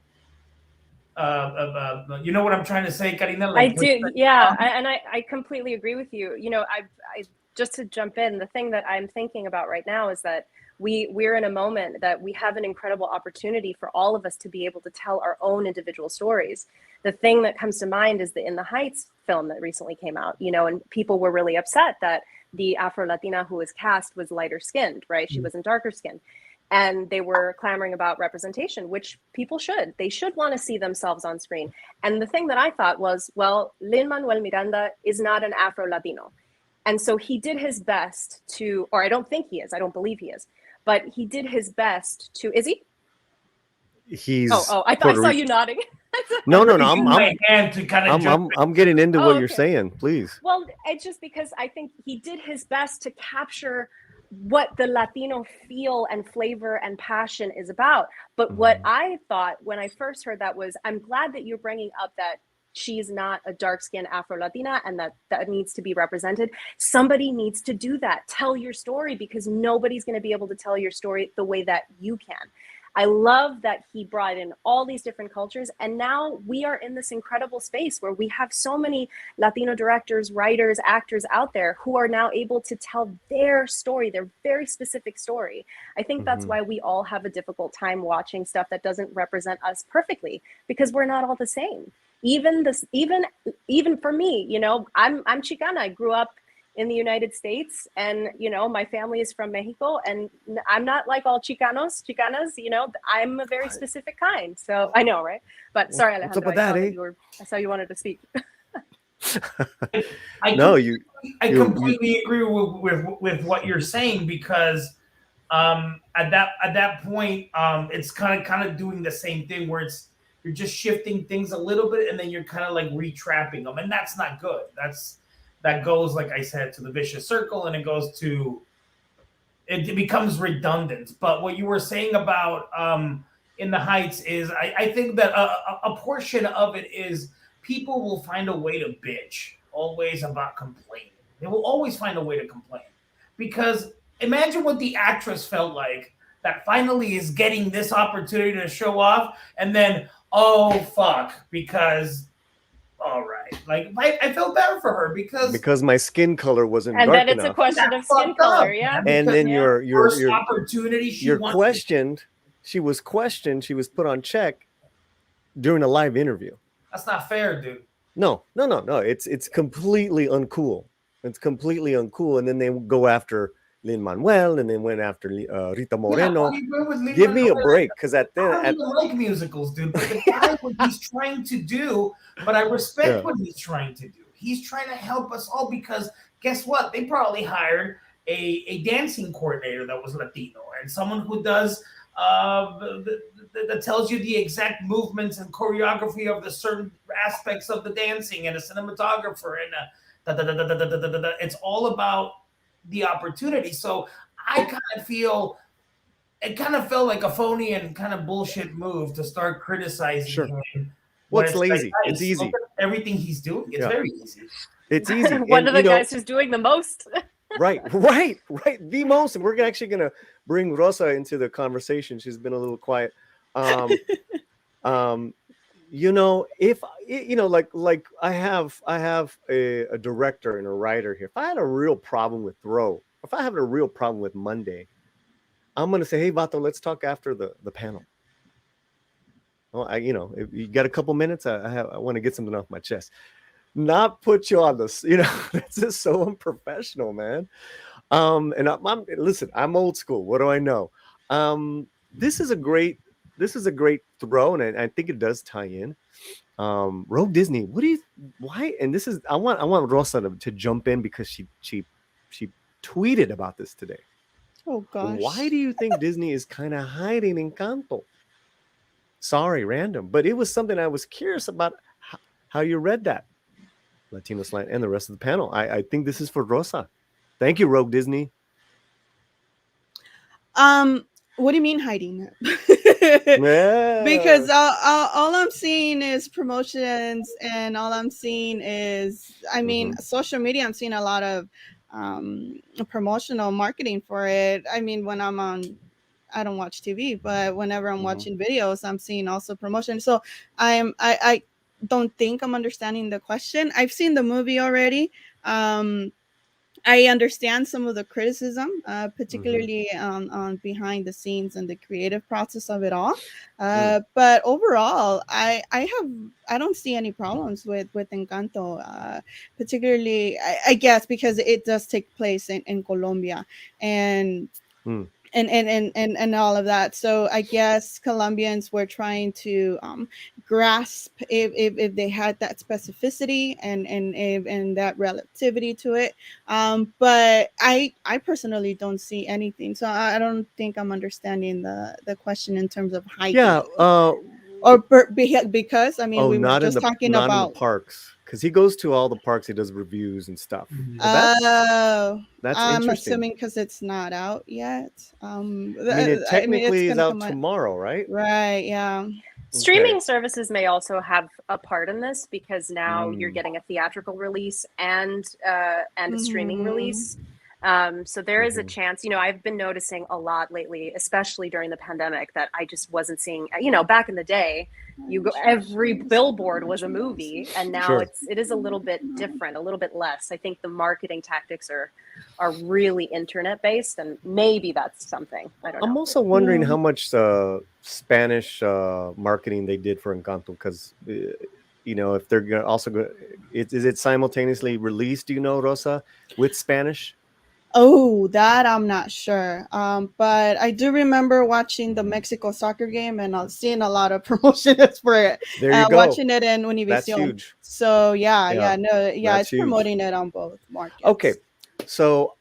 know what I'm trying to say, Karina? I do, yeah. I completely agree with you. I just to jump in, the thing that I'm thinking about right now is that we're in a moment that we have an incredible opportunity for all of us to be able to tell our own individual stories. The thing that comes to mind is the In the Heights film that recently came out, and people were really upset that the Afro-Latina who was cast was lighter skinned, right? She wasn't darker skinned. And they were clamoring about representation, which people should. They should want to see themselves on screen. And the thing that I thought was, well, Lin-Manuel Miranda is not an Afro-Latino. And so he did his best to, or I don't think he is, I don't believe he is, but he did his best to, is he? He's I thought I saw you nodding. No. I'm getting into what you're saying, please. Well, it's just because I think he did his best to capture what the Latino feel and flavor and passion is about. But what I thought when I first heard that was, I'm glad that you're bringing up that she's not a dark-skinned Afro-Latina and that needs to be represented. Somebody needs to do that. Tell your story, because nobody's going to be able to tell your story the way that you can. I love that he brought in all these different cultures. And now we are in this incredible space where we have so many Latino directors, writers, actors out there who are now able to tell their story, their very specific story. I think that's why we all have a difficult time watching stuff that doesn't represent us perfectly, because we're not all the same. Even for me, you know, I'm Chicana. I grew up in the United States, and you know, my family is from Mexico, and I'm not like all Chicanas, you know, I'm a very specific kind. So I know, right? But sorry, Alejandro, What's up with that, eh? I saw you wanted to speak. I completely agree with what you're saying, because at that point, it's kind of doing the same thing where you're just shifting things a little bit, and then you're kind of like retrapping them, and that's not good. That goes, like I said, to the vicious circle, and it becomes redundant. But what you were saying about In the Heights is, I think that a portion of it is people will find a way to bitch always about complaining. They will always find a way to complain, because imagine what the actress felt like that finally is getting this opportunity to show off, and then, oh fuck, because all right, like I felt better for her because my skin color wasn't and dark then it's enough. a question of skin color, yeah. And then your first opportunity she was questioned, she was put on check during a live interview. That's not fair, dude. No. It's completely uncool. It's completely uncool. And then they go after Lin-Manuel, and then went after Rita Moreno. Give me a break, because I don't even like musicals, dude. But the guy, what he's trying to do, but I respect what he's trying to do. He's trying to help us all, because guess what? They probably hired a dancing coordinator that was Latino, and someone who does that tells you the exact movements and choreography of the certain aspects of the dancing, and a cinematographer, and it's all about the opportunity. So I kind of feel it kind of felt like a phony and kind of bullshit move to start criticizing him. Well, it's lazy. Like, it's easy. Everything he's doing, it's very easy. It's easy. One of the guys who's doing the most. Right. The most. And we're actually going to bring Rosa into the conversation. She's been a little quiet. You know, if you know, like I have a director and a writer here. If I had a real problem with Throw, if I have a real problem with Monday, I'm gonna say, hey Vato, let's talk after the panel. Well, if you got a couple minutes, I want to get something off my chest. Not put you on this, that's just so unprofessional, man. And listen, I'm old school. What do I know? This is a great throw, and I think it does tie in. Rogue Disney, why? And this is I want Rosa to jump in, because she tweeted about this today. Oh gosh. Why do you think Disney is kind of hiding Encanto? Sorry, random, but it was something I was curious about how you read that. Latino Slant and the rest of the panel. I think this is for Rosa. Thank you, Rogue Disney. What do you mean hiding it? Because all I'm seeing is promotions, and all I'm seeing is, social media. I'm seeing a lot of promotional marketing for it. I mean, when I don't watch TV, but whenever I'm watching videos, I'm seeing also promotion. So I don't think I'm understanding the question. I've seen the movie already. I understand some of the criticism, particularly on behind the scenes and the creative process of it all. But overall, I don't see any problems with Encanto, particularly, I guess, because it does take place in Colombia, and all of that. So I guess Colombians were trying to grasp if they had that specificity and that relativity to it. But I personally don't see anything. So I don't think I'm understanding the question in terms of height. Yeah. Because we were just talking about in the parks, because he goes to all the parks, he does reviews and stuff. That's I'm interesting. assuming because it's not out yet. It technically is out tomorrow, right? Right. Yeah. Streaming services may also have a part in this, because now you're getting a theatrical release and a streaming release. So there is a chance, I've been noticing a lot lately, especially during the pandemic, that I just wasn't seeing, back in the day, every billboard was a movie, and now Sure. it is a little bit different, a little bit less. I think the marketing tactics are really internet based, and maybe that's something. I don't know. I'm also wondering how much Spanish marketing they did for Encanto, because if they're gonna also is it simultaneously released? Do you know, Rosa, with Spanish? Oh, that I'm not sure. But I do remember watching the Mexico soccer game and seeing a lot of promotions for it. There you go. Watching it in That's Univision. huge. So Yeah, it's huge. promoting it on both markets. Okay. So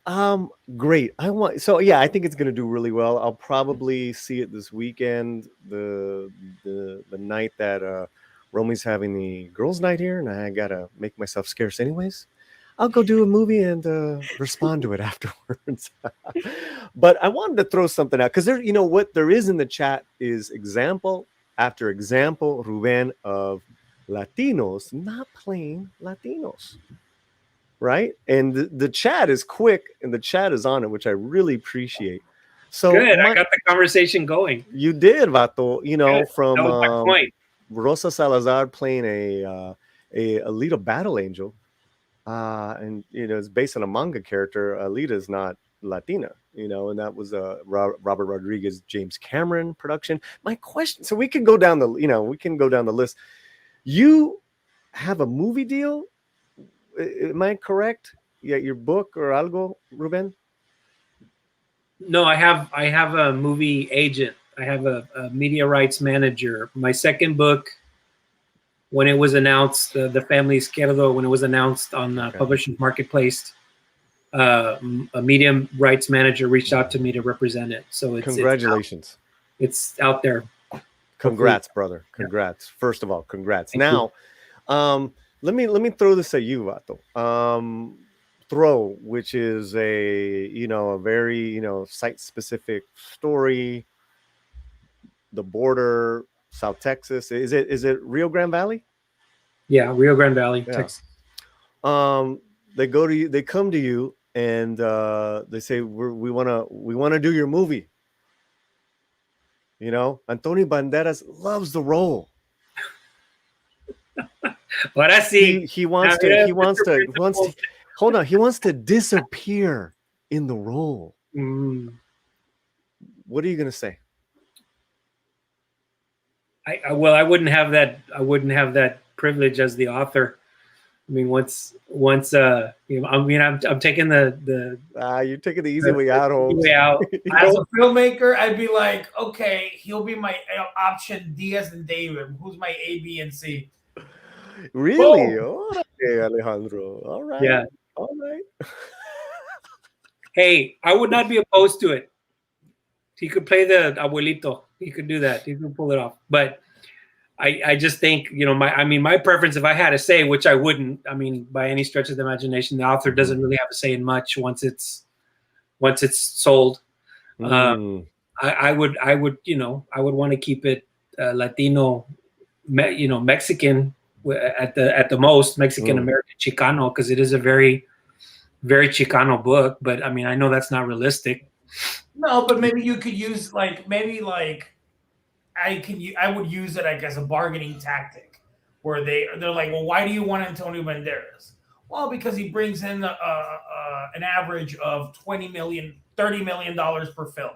great. I think it's gonna do really well. I'll probably see it this weekend, the night that Romy's having the girls' night here, and I gotta make myself scarce anyways. I'll go do a movie and respond to it afterwards. But I wanted to throw something out, because what there is in the chat is example after example, Ruben, of Latinos not playing Latinos. Right? And the chat is quick, and the chat is on it, which I really appreciate. So good. I got the conversation going. You did, Vato. From that was my point. Rosa Salazar playing a Alita battle angel, and it's based on a manga character. Alita is not Latina, and that was a Robert Rodriguez, James Cameron production. My question, so we can go down the list. You have a movie deal. Am I correct? Yeah, your book or algo, Ruben? No, I have a movie agent. I have a media rights manager. My second book, when it was announced, The Family Izquierdo, when it was announced on Publishers Marketplace, a media rights manager reached out to me to represent it. So Congratulations. It's out there. Congrats, brother. Congrats. Yeah. First of all, congrats. Thank you. Let me throw this at you, Vato. Throw, which is a very site-specific story. The border, South Texas. Is it Rio Grande Valley? Yeah, Rio Grande Valley, Texas. They go to you. They come to you, and they say, "We wanna do your movie." Antonio Banderas loves the role. But I see he wants to hold on. He wants to disappear in the role. What are you gonna say? I wouldn't have that. I wouldn't have that privilege as the author. I mean, once I'm taking the you're taking the easy way out. Way out. As a filmmaker, I'd be like, okay, he'll be my option D as in David. Who's my A, B, and C? Really? Okay, Alejandro. All right. Yeah. All right. Hey, I would not be opposed to it. He could play the abuelito. He could do that. He could pull it off. But I just think, my preference, if I had a say, which I wouldn't, by any stretch of the imagination, the author doesn't really have a say in much once it's sold. I would want to keep it Latino, Mexican at the most, Mexican American Chicano, because it is a very, very Chicano book. But I know that's not realistic. No, but maybe you could use I would use it as a bargaining tactic, where they're like, well, why do you want Antonio Banderas? Well, because he brings in an average of $30 million per film.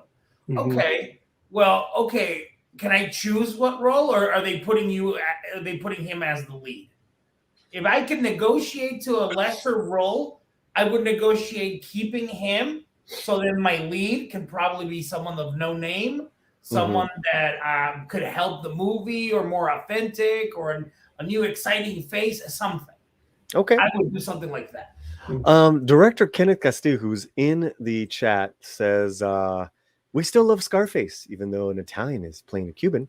Mm-hmm. Okay, well, okay. Can I choose what role, or are they putting him as the lead? If I could negotiate to a lesser role, I would negotiate keeping him. So then my lead can probably be someone of no name, someone that could help the movie, or more authentic, or a new exciting face, something. Okay. I would do something like that. Director Kenneth Castillo, who's in the chat, says, we still love Scarface, even though an Italian is playing a Cuban.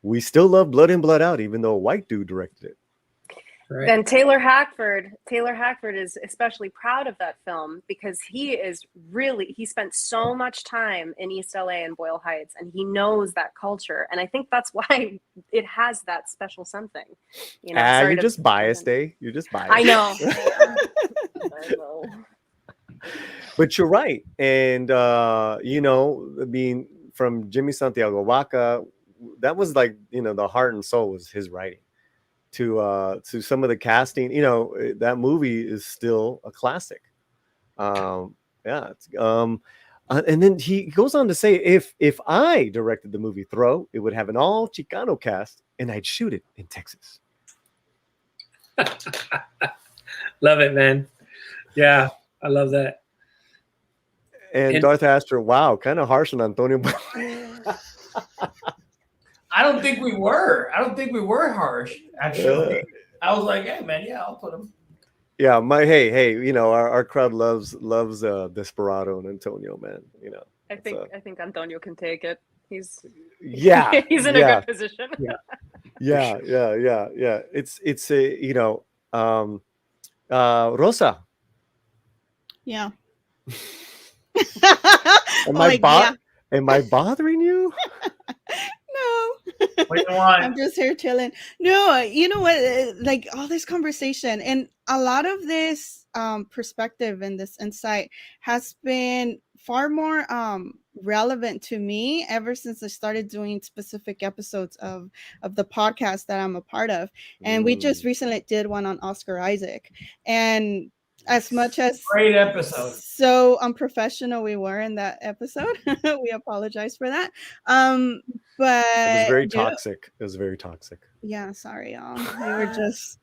We still love Blood In, Blood Out, even though a white dude directed it. Right. And Taylor Hackford is especially proud of that film, because he spent so much time in East LA and Boyle Heights, and he knows that culture. And I think that's why it has that special something. You're just biased, eh? You're just biased. I know. But you're right. And, you know, I mean, from Jimmy Santiago Vaca, that was like, you know, the heart and soul was his writing. To some of the casting, you know, that movie is still a classic. Yeah. And then he goes on to say, if I directed the movie Throw, it would have an all Chicano cast, and I'd shoot it in Texas. Love it, man. Yeah, I love that. And Darth Astor, wow, kind of harsh on Antonio. I don't think we were. I don't think we were harsh. Actually, I was like, hey man, yeah, I'll put him. Yeah, hey, you know, our crowd loves Desperado and Antonio, man. You know, I think Antonio can take it. He's he's in a good position. Yeah. It's a, you know, Rosa. Yeah. Am Like, am I bothering you? No. What do you want? I'm just here chilling. No, you know what? Like all this conversation and a lot of this perspective and this insight has been far more relevant to me ever since I started doing specific episodes of the podcast that I'm a part of. And we just recently did one on Oscar Isaac. And as much as great episode, so unprofessional we were in that episode, we apologize for that. But it was very toxic. It was very toxic. Yeah, sorry, y'all. We were just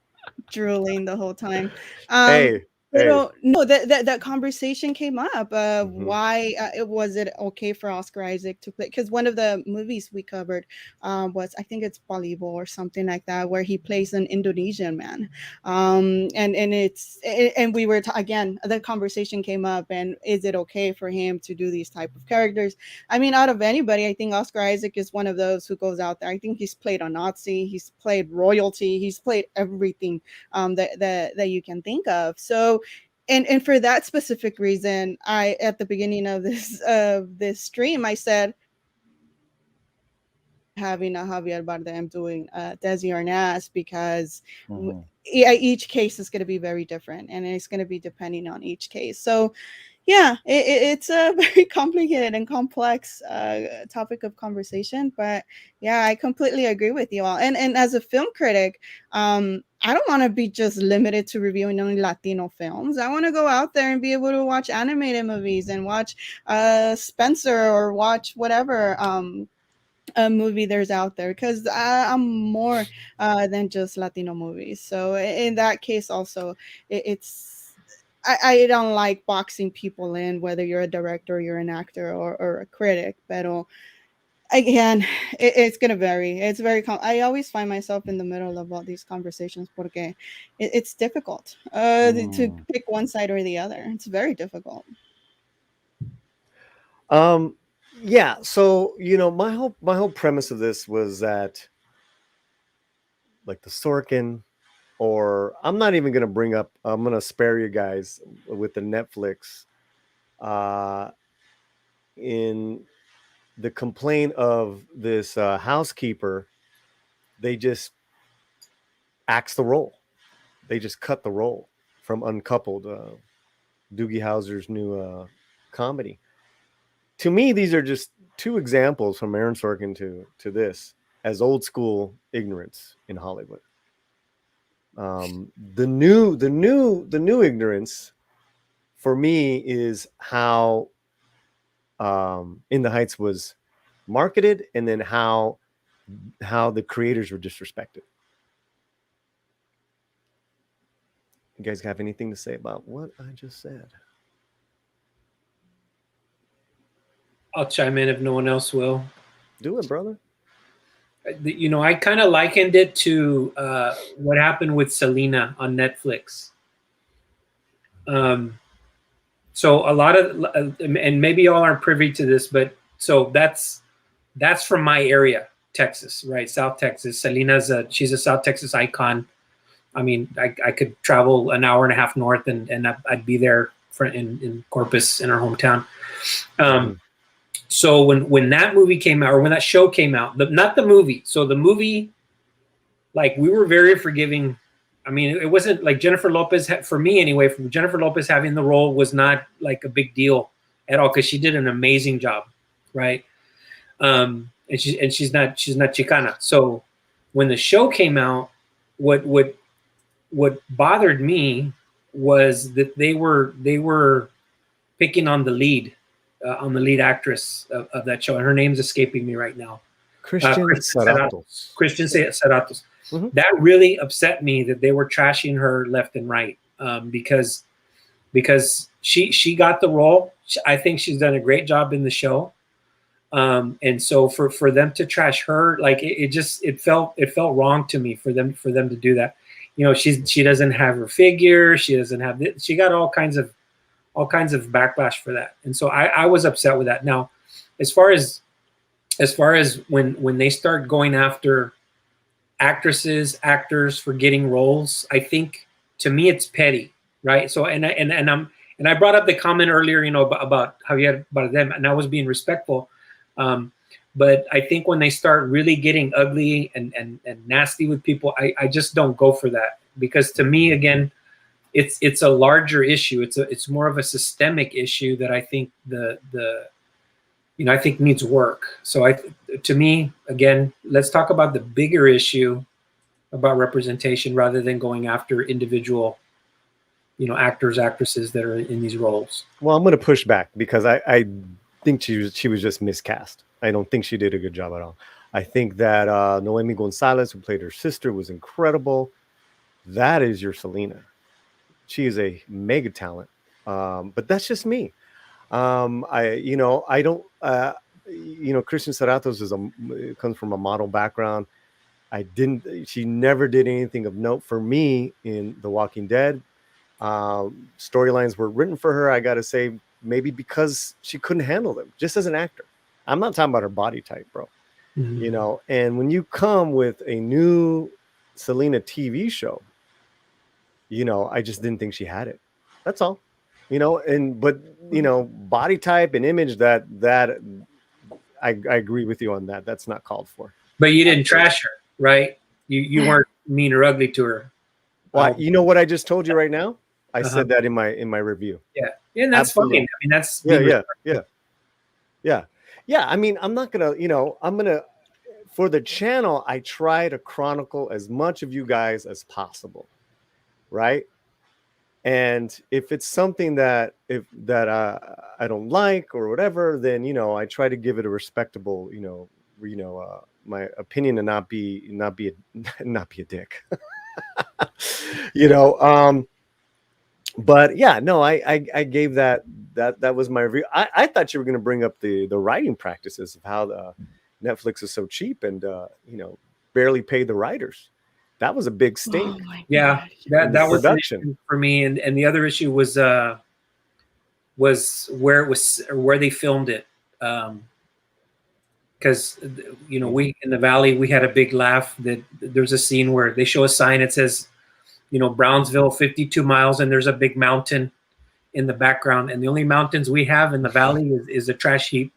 drooling the whole time. Hey. No, that conversation came up. Why was it okay for Oscar Isaac to play? Because one of the movies we covered was, I think it's Paulie or something like that, where he plays an Indonesian man. And we were again, the conversation came up, and is it okay for him to do these type of characters? I mean, out of anybody, I think Oscar Isaac is one of those who goes out there. I think he's played a Nazi, he's played royalty, he's played everything that you can think of. So. And for that specific reason, I at the beginning of this stream, I said having a Javier Bardem doing Desi Arnaz because each case is going to be very different, and it's going to be depending on each case. So yeah, it's a very complicated and complex topic of conversation, but yeah, I completely agree with you all. And as a film critic, I don't want to be just limited to reviewing only Latino films. I want to go out there and be able to watch animated movies and watch Spencer or watch whatever a movie there's out there, because I'm more than just Latino movies. So in that case also, it's I don't like boxing people in, whether you're a director, you're an actor, or a critic. But again, it's going to vary. It's very I always find myself in the middle of all these conversations porque it's difficult to pick one side or the other. It's very difficult. Yeah, so you know, my whole premise of this was that, like, the Sorkin, or I'm not even gonna bring up. I'm gonna spare you guys with the Netflix. In the complaint of this housekeeper, they just axed the role. They just cut the role from Uncoupled, Doogie Howser's new comedy. To me, these are just two examples from Aaron Sorkin to this as old school ignorance in Hollywood. The new ignorance for me is how In the Heights was marketed, and then how the creators were disrespected. You guys have anything to say about what I just said? I'll chime in if no one else will. Do it, brother. You know, I kind of likened it to what happened with Selena on Netflix. So a lot of, and maybe y'all aren't privy to this, but so that's from my area, Texas, right? South Texas. Selena's she's a South Texas icon. I mean, I could travel an hour and a half north and I'd be there in Corpus, in our hometown. So when that movie came out, or when that show came out, not the movie. So the movie, like, we were very forgiving I mean, it wasn't like Jennifer Lopez, for me anyway, from Jennifer Lopez having the role was not like a big deal at all, because she did an amazing job, right? And she's not Chicana. So when the show came out, what bothered me was that they were picking on the lead actress of that show, and her name's escaping me right now. Christian Serratos. Christian Serratos. Mhm. That really upset me that they were trashing her left and right, because she got the role. I think she's done a great job in the show, and so for them to trash her, like it felt wrong to me for them to do that. You know, she doesn't have her figure. She doesn't have it. She got all kinds of backlash for that, and so I was upset with that. Now, as far as when they start going after actresses, actors for getting roles, I think, to me, it's petty, right? So and I brought up the comment earlier, you know, about how you had about them, and I was being respectful. But I think when they start really getting ugly and nasty with people, I just don't go for that, because to me, again, it's a larger issue. It's more of a systemic issue that I think I think needs work. So to me, again, let's talk about the bigger issue about representation rather than going after individual, actors, actresses that are in these roles. Well, I'm going to push back, because I think she was just miscast. I don't think she did a good job at all. I think that Noemi Gonzalez, who played her sister, was incredible. That is your Selena. She is a mega talent. But that's just me. I don't, Christian Serratos comes from a model background. She never did anything of note for me in The Walking Dead. Storylines were written for her, I got to say, maybe because she couldn't handle them, just as an actor. I'm not talking about her body type, bro. Mm-hmm. And when you come with a new Selena TV show, I just didn't think she had it. That's all. Body type and image, that I agree with you on that. That's not called for. But you didn't trash her, right? You weren't mean or ugly to her. Well, you know what I just told you right now? I said that in my review. Yeah, and that's funny. I mean, that's yeah. I mean, I'm not gonna, for the channel, I try to chronicle as much of you guys as possible, right? And if it's something that I don't like or whatever, then I try to give it a respectable, my opinion, and not be a dick. But yeah, no, I gave that was my review. I thought you were going to bring up the writing practices of how Netflix is so cheap and barely pay the writiters. That was a big stink. Oh yeah, that was production for me. And the other issue was where they filmed it. Because we in the Valley, we had a big laugh that there's a scene where they show a sign that says, Brownsville, 52 miles, and there's a big mountain in the background, and the only mountains we have in the Valley is a trash heap.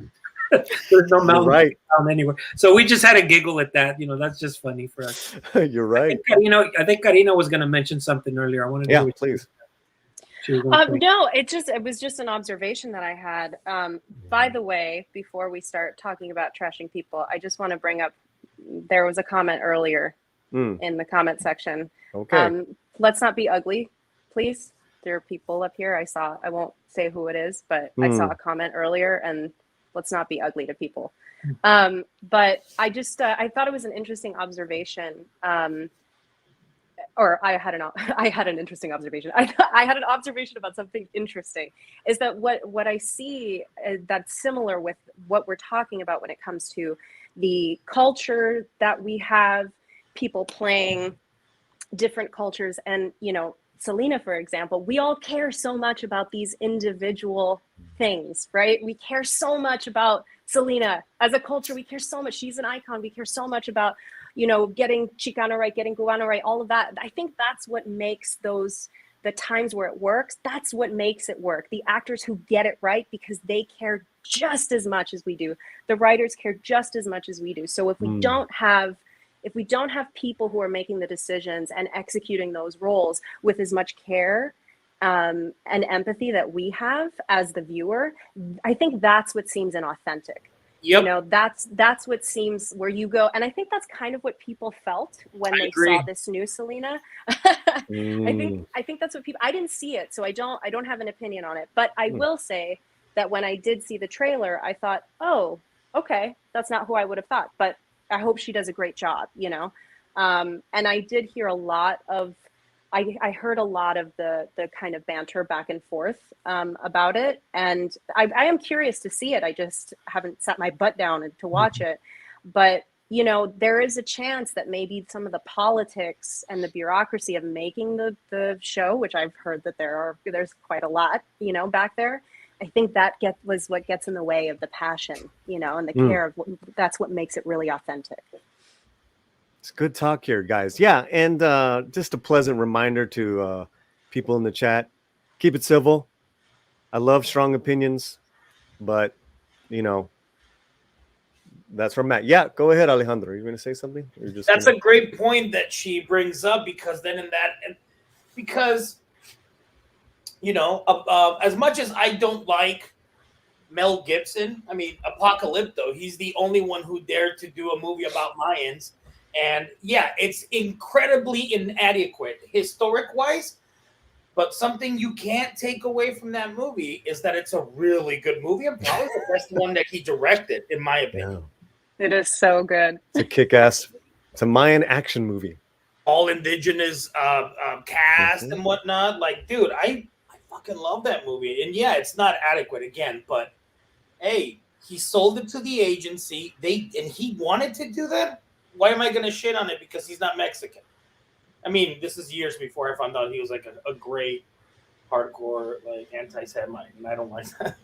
There's no mountain anywhere. So we just had a giggle at that. That's just funny for us. You're right. I think Karina was going to mention something earlier. I wanted to. Yeah, please. No, it was just an observation that I had. By the way, before we start talking about trashing people, I just want to bring up, there was a comment earlier in the comment section. Okay. Let's not be ugly, please. There are people up here. I won't say who it is, but I saw a comment earlier, and let's not be ugly to people. But I just, I thought it was an interesting observation. Or I had an interesting observation. I had an observation about something interesting, is that what I see that's similar with what we're talking about when it comes to the culture that we have, people playing different cultures. And, Selena, for example, we all care so much about these individual things, right? We care so much about Selena as a culture. We care so much. She's an icon. We care so much about, getting Chicano right, getting Cubano right, all of that. I think that's what makes the times where it works, that's what makes it work. The actors who get it right, because they care just as much as we do. The writers care just as much as we do. So if we don't have if we don't have people who are making the decisions and executing those roles with as much care and empathy that we have as the viewer, I think that's what seems inauthentic. Yep. You know, that's what seems where you go, and I think that's kind of what people felt when they agree. saw this new Selena. I think that's what people. I didn't see it, so I don't have an opinion on it. But I will say that when I did see the trailer, I thought, oh, okay, that's not who I would have thought. But I hope she does a great job, you know. And I did hear a lot of. I heard a lot of the kind of banter back and forth about it, and I am curious to see it. I just haven't sat my butt down to watch it, but you know, there is a chance that maybe some of the politics and the bureaucracy of making the show, which I've heard that there's quite a lot, you know, back there. I think that was what gets in the way of the passion, you know, and the care of that's what makes it really authentic. It's good talk here, guys. Yeah, and just a pleasant reminder to people in the chat: keep it civil. I love strong opinions, but you know, that's where I'm at. Yeah, go ahead, Alejandro. Are you going to say something? That's a great point that she brings up, because then because you know, as much as I don't like Mel Gibson, I mean, Apocalypto, he's the only one who dared to do a movie about Mayans. And yeah, it's incredibly inadequate historic-wise, but something you can't take away from that movie is that it's a really good movie, and probably the best one that he directed, in my opinion. Yeah. It is so good. It's a kick-ass. It's a Mayan action movie. All indigenous cast and whatnot. Like, dude, I fucking love that movie. And yeah, it's not adequate again, but hey, he sold it to the agency. And he wanted to do that. Why am I going to shit on it because he's not Mexican? I mean, this is years before I found out he was like a great hardcore like anti-Semite, and I don't like that.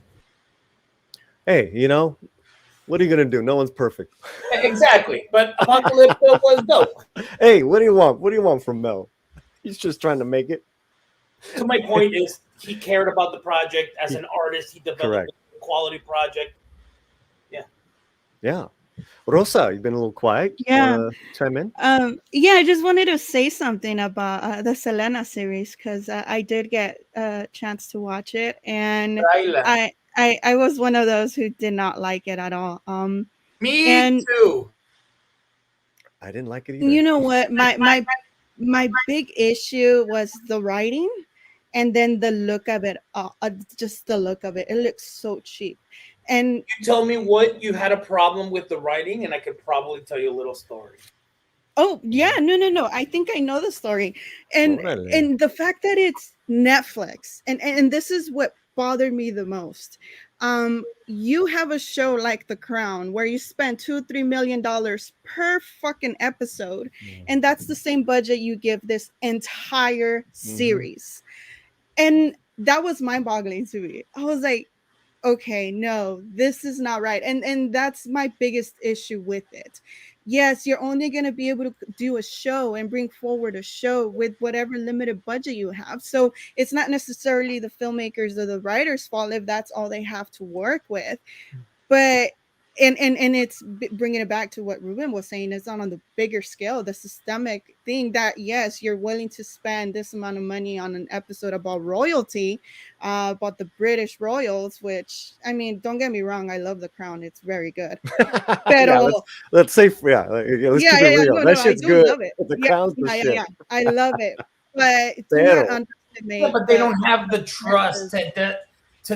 Hey, you know, what are you going to do? No one's perfect. Exactly. But Apocalypto was dope. Hey, what do you want? What do you want from Mel? He's just trying to make it. So my point is, he cared about the project as an artist. He developed a quality project. Yeah. Yeah. Rosa, you've been a little quiet. Yeah. Chime in. Yeah, I just wanted to say something about the Selena series, because I did get a chance to watch it, and I was one of those who did not like it at all. Me too. I didn't like it either. You know what? My big issue was the writing, and then the look of it. Just the look of it. It looks so cheap. And you tell me what you had a problem with the writing, and I could probably tell you a little story. Oh yeah, no. I think I know the story, and the fact that it's Netflix, and this is what bothered me the most. You have a show like The Crown where you spend $2-3 million per fucking episode, and that's the same budget you give this entire series, and that was mind-boggling to me. I was like, okay, no, this is not right. And that's my biggest issue with it. Yes, you're only going to be able to do a show and bring forward a show with whatever limited budget you have. So it's not necessarily the filmmakers or the writers' fault if that's all they have to work with. But and it's bringing it back to what Ruben was saying, it's on the bigger scale, the systemic thing that, yes, you're willing to spend this amount of money on an episode about royalty, about the British royals, which, I mean, don't get me wrong, I love The Crown. It's very good. Yeah, let's say, let's keep it real. That shit's good. Love it. The Crown's the shit. Yeah, I love it. But do not underestimate. But they don't have the trust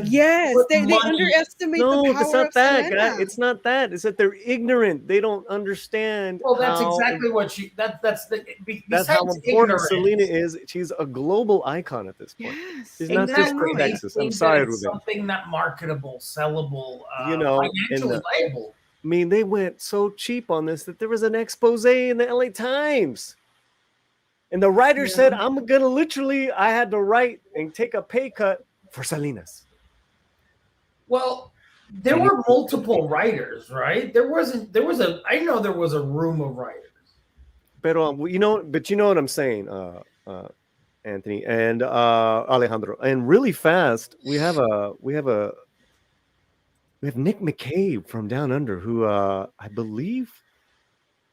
yes, they underestimate the power it's not of that, Selena. God. It's not that. It's that they're ignorant. They don't understand. Well, that's exactly what that's how important Selena is. She's a global icon at this point. Yes, she's not just for Texas. I'm sorry, Ruben. Something not marketable, sellable, you know, financially liable. I mean, they went so cheap on this that there was an expose in the LA Times. And the writer said, I had to write and take a pay cut for Selena's. Well, there were multiple writers, right? I know there was a room of writers. But you know what I'm saying, Anthony and Alejandro. And really fast, we have Nick McCabe from Down Under, who I believe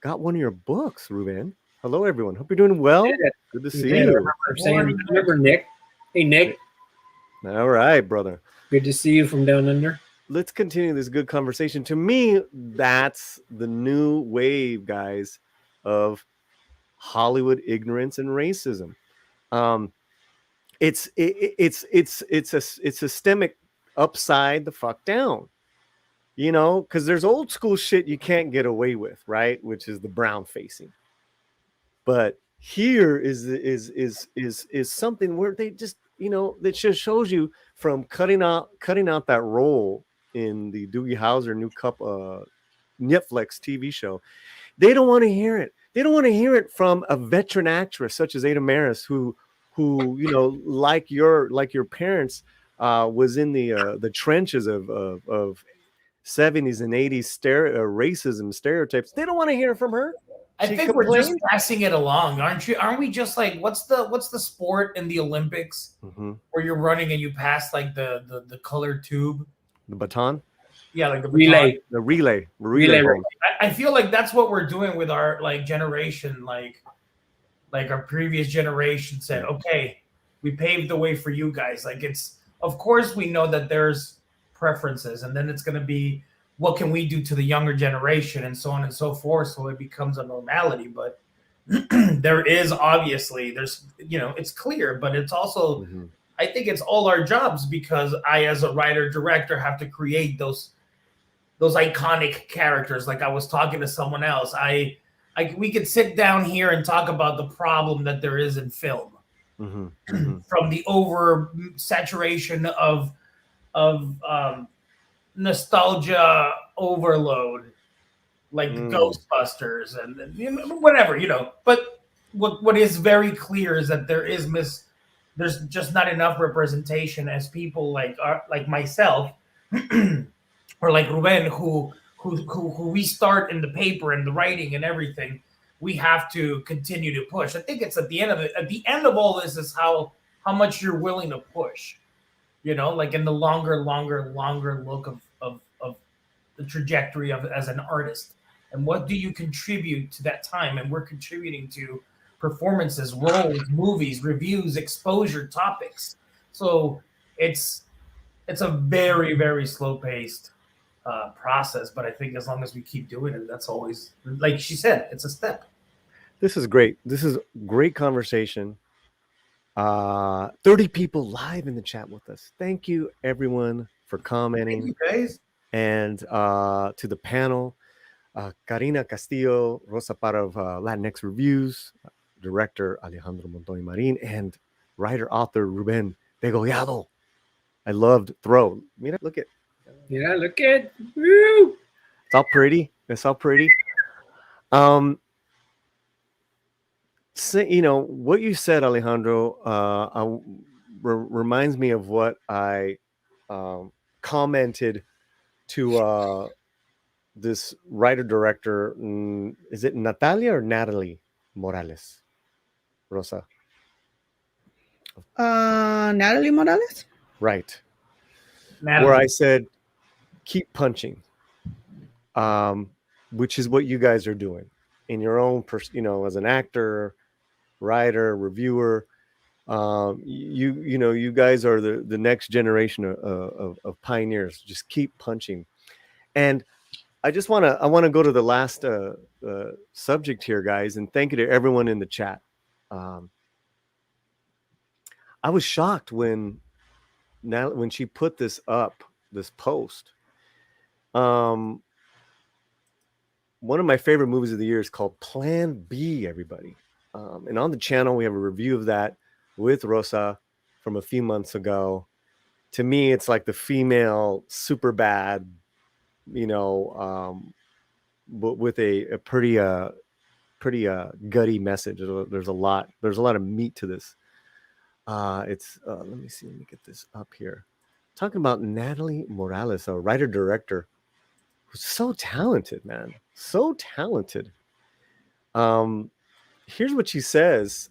got one of your books, Ruben. Hello, everyone. Hope you're doing well. Yeah. Good to see Yeah, you. remember Nick? Hey, Nick. All right, brother. Good to see you from down under. Let's continue this good conversation. To me, that's the new wave, guys, of Hollywood ignorance and racism. It's systemic upside the fuck down. You know, because there's old school shit you can't get away with, right? Which is the brown facing. But here is something where they just, you know, that just shows you from cutting out that role in the Doogie Howser new cup Netflix TV show. They don't want to hear it. They don't want to hear it from a veteran actress such as Ada Maris, who you know, like your parents was in the trenches of 70s and 80s racism stereotypes. They don't want to hear from her. I think we're just passing it along, aren't you? Aren't we just like what's the sport in the Olympics where you're running and you pass like the colored tube? The baton? Yeah, like the relay. The relay. I feel like that's what we're doing with our like generation, like our previous generation said, okay, we paved the way for you guys. Like it's, of course we know that there's preferences, and then it's going to be what can we do to the younger generation and so on and so forth, so it becomes a normality. But there is obviously, there's, you know, it's clear, but it's also I think it's all our jobs, because I as a writer director have to create those iconic characters. Like I was talking to someone else, we could sit down here and talk about the problem that there is in film from the over saturation of nostalgia overload, like Ghostbusters and you know, whatever, you know. But what is very clear is that there's just not enough representation as people like myself or like Ruben, who we start in the paper and the writing and everything. We have to continue to push. I think it's at the end of it. At the end of all this is how much you're willing to push. You know, like in the longer look of the trajectory of as an artist, and what do you contribute to that time? And we're contributing to performances, roles, movies, reviews, exposure, topics. So it's a very, very slow paced process, but I think as long as we keep doing it, that's always, like she said, it's a step. This is great. This is great conversation. 30 people live in the chat with us. Thank you, everyone, for commenting. Thank you, guys. And to the panel, Karina Castillo, Rosa, part of Latinx Reviews, director Alejandro Montoya Marin, and writer-author Ruben Degollado. I loved Throw. Mira, look at. Yeah, look at. Woo! It's all pretty. It's all pretty. So, you know, what you said, Alejandro, reminds me of what I commented to this writer-director. Is it Natalia or Natalie Morales? Rosa? Natalie Morales? Right. Natalie. Where I said, keep punching, which is what you guys are doing in your own, you know, as an actor, writer, reviewer. You guys are the next generation of pioneers. Just keep punching. And I want to go to the last subject here, guys, and thank you to everyone in the chat. I was shocked when she put this post. One of my favorite movies of the year is called Plan B, everybody. And on the channel, we have a review of that with Rosa from a few months ago. To me, it's like the female super bad, you know, but with a pretty gutty message. There's a lot of meat to this. Let me get this up here. Talking about Natalie Morales, a writer-director who's so talented, man. So talented. Here's what she says.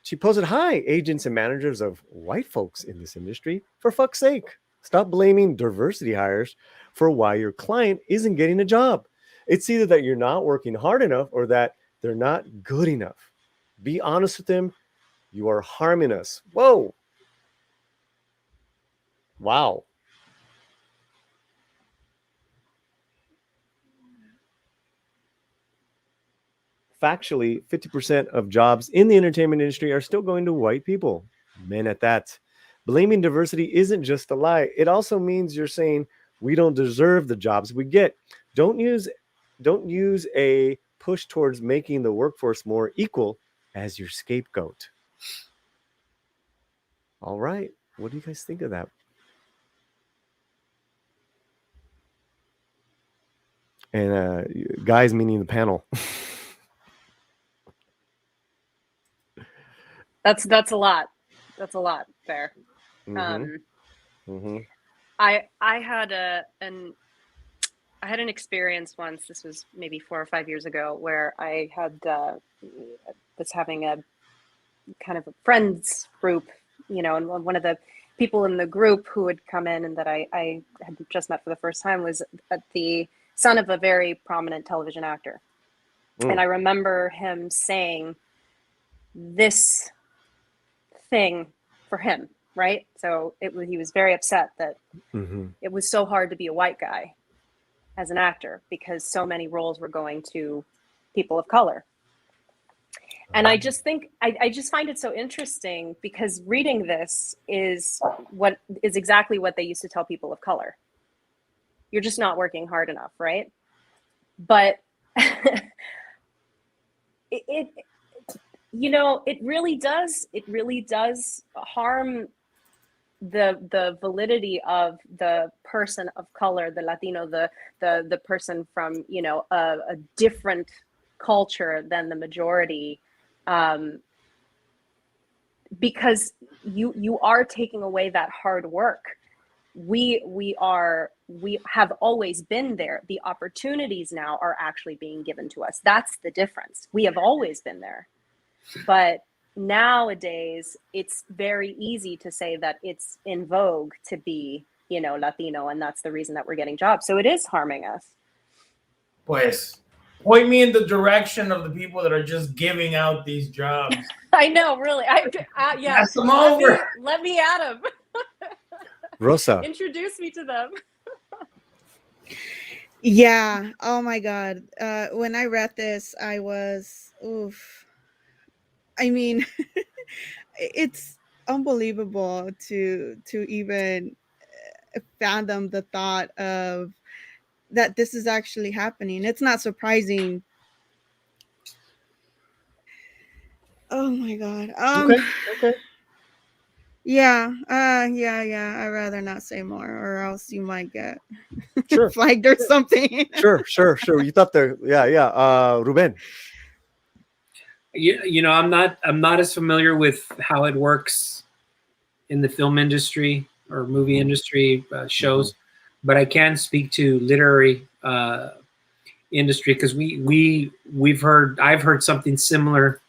She posted, "Hi, agents and managers of white folks in this industry. For fuck's sake, stop blaming diversity hires for why your client isn't getting a job. It's either that you're not working hard enough or that they're not good enough. Be honest with them. You are harming us. Whoa. Wow. Factually, 50% of jobs in the entertainment industry are still going to white people, men at that. Blaming diversity isn't just a lie. It also means you're saying we don't deserve the jobs we get. Don't use a push towards making the workforce more equal as your scapegoat. All right. What do you guys think of that? And guys, meaning the panel. That's a lot. That's a lot. Fair. I had an experience once. This was maybe 4 or 5 years ago, where I had was having a kind of a friends group, and one of the people in the group who had come in and that I had just met for the first time was the son of a very prominent television actor. And I remember him saying this thing for him, right? So he was very upset that it was so hard to be a white guy as an actor because so many roles were going to people of color. And I just think I just find it so interesting because reading this is exactly what they used to tell people of color. You're just not working hard enough, right? But it really does harm the validity of the person of color, the Latino, the person from a different culture than the majority, because you are taking away that hard work. We have always been there. The opportunities now are actually being given to us. That's the difference. We have always been there. But nowadays, it's very easy to say that it's in vogue to be, Latino, and that's the reason that we're getting jobs. So it is harming us. Pues, point me in the direction of the people that are just giving out these jobs. I know, really. Yeah. Pass them over. Let me at them. Rosa. Introduce me to them. Yeah. Oh my God. When I read this, I was, oof. I mean, it's unbelievable to even fathom the thought of that this is actually happening. It's not surprising. Oh my God. Okay. Yeah. I'd rather not say more, or else you might get Sure. flagged or something. Sure. You thought Ruben. I'm not as familiar with how it works in the film industry or movie industry shows, but I can speak to literary industry because I've heard something similar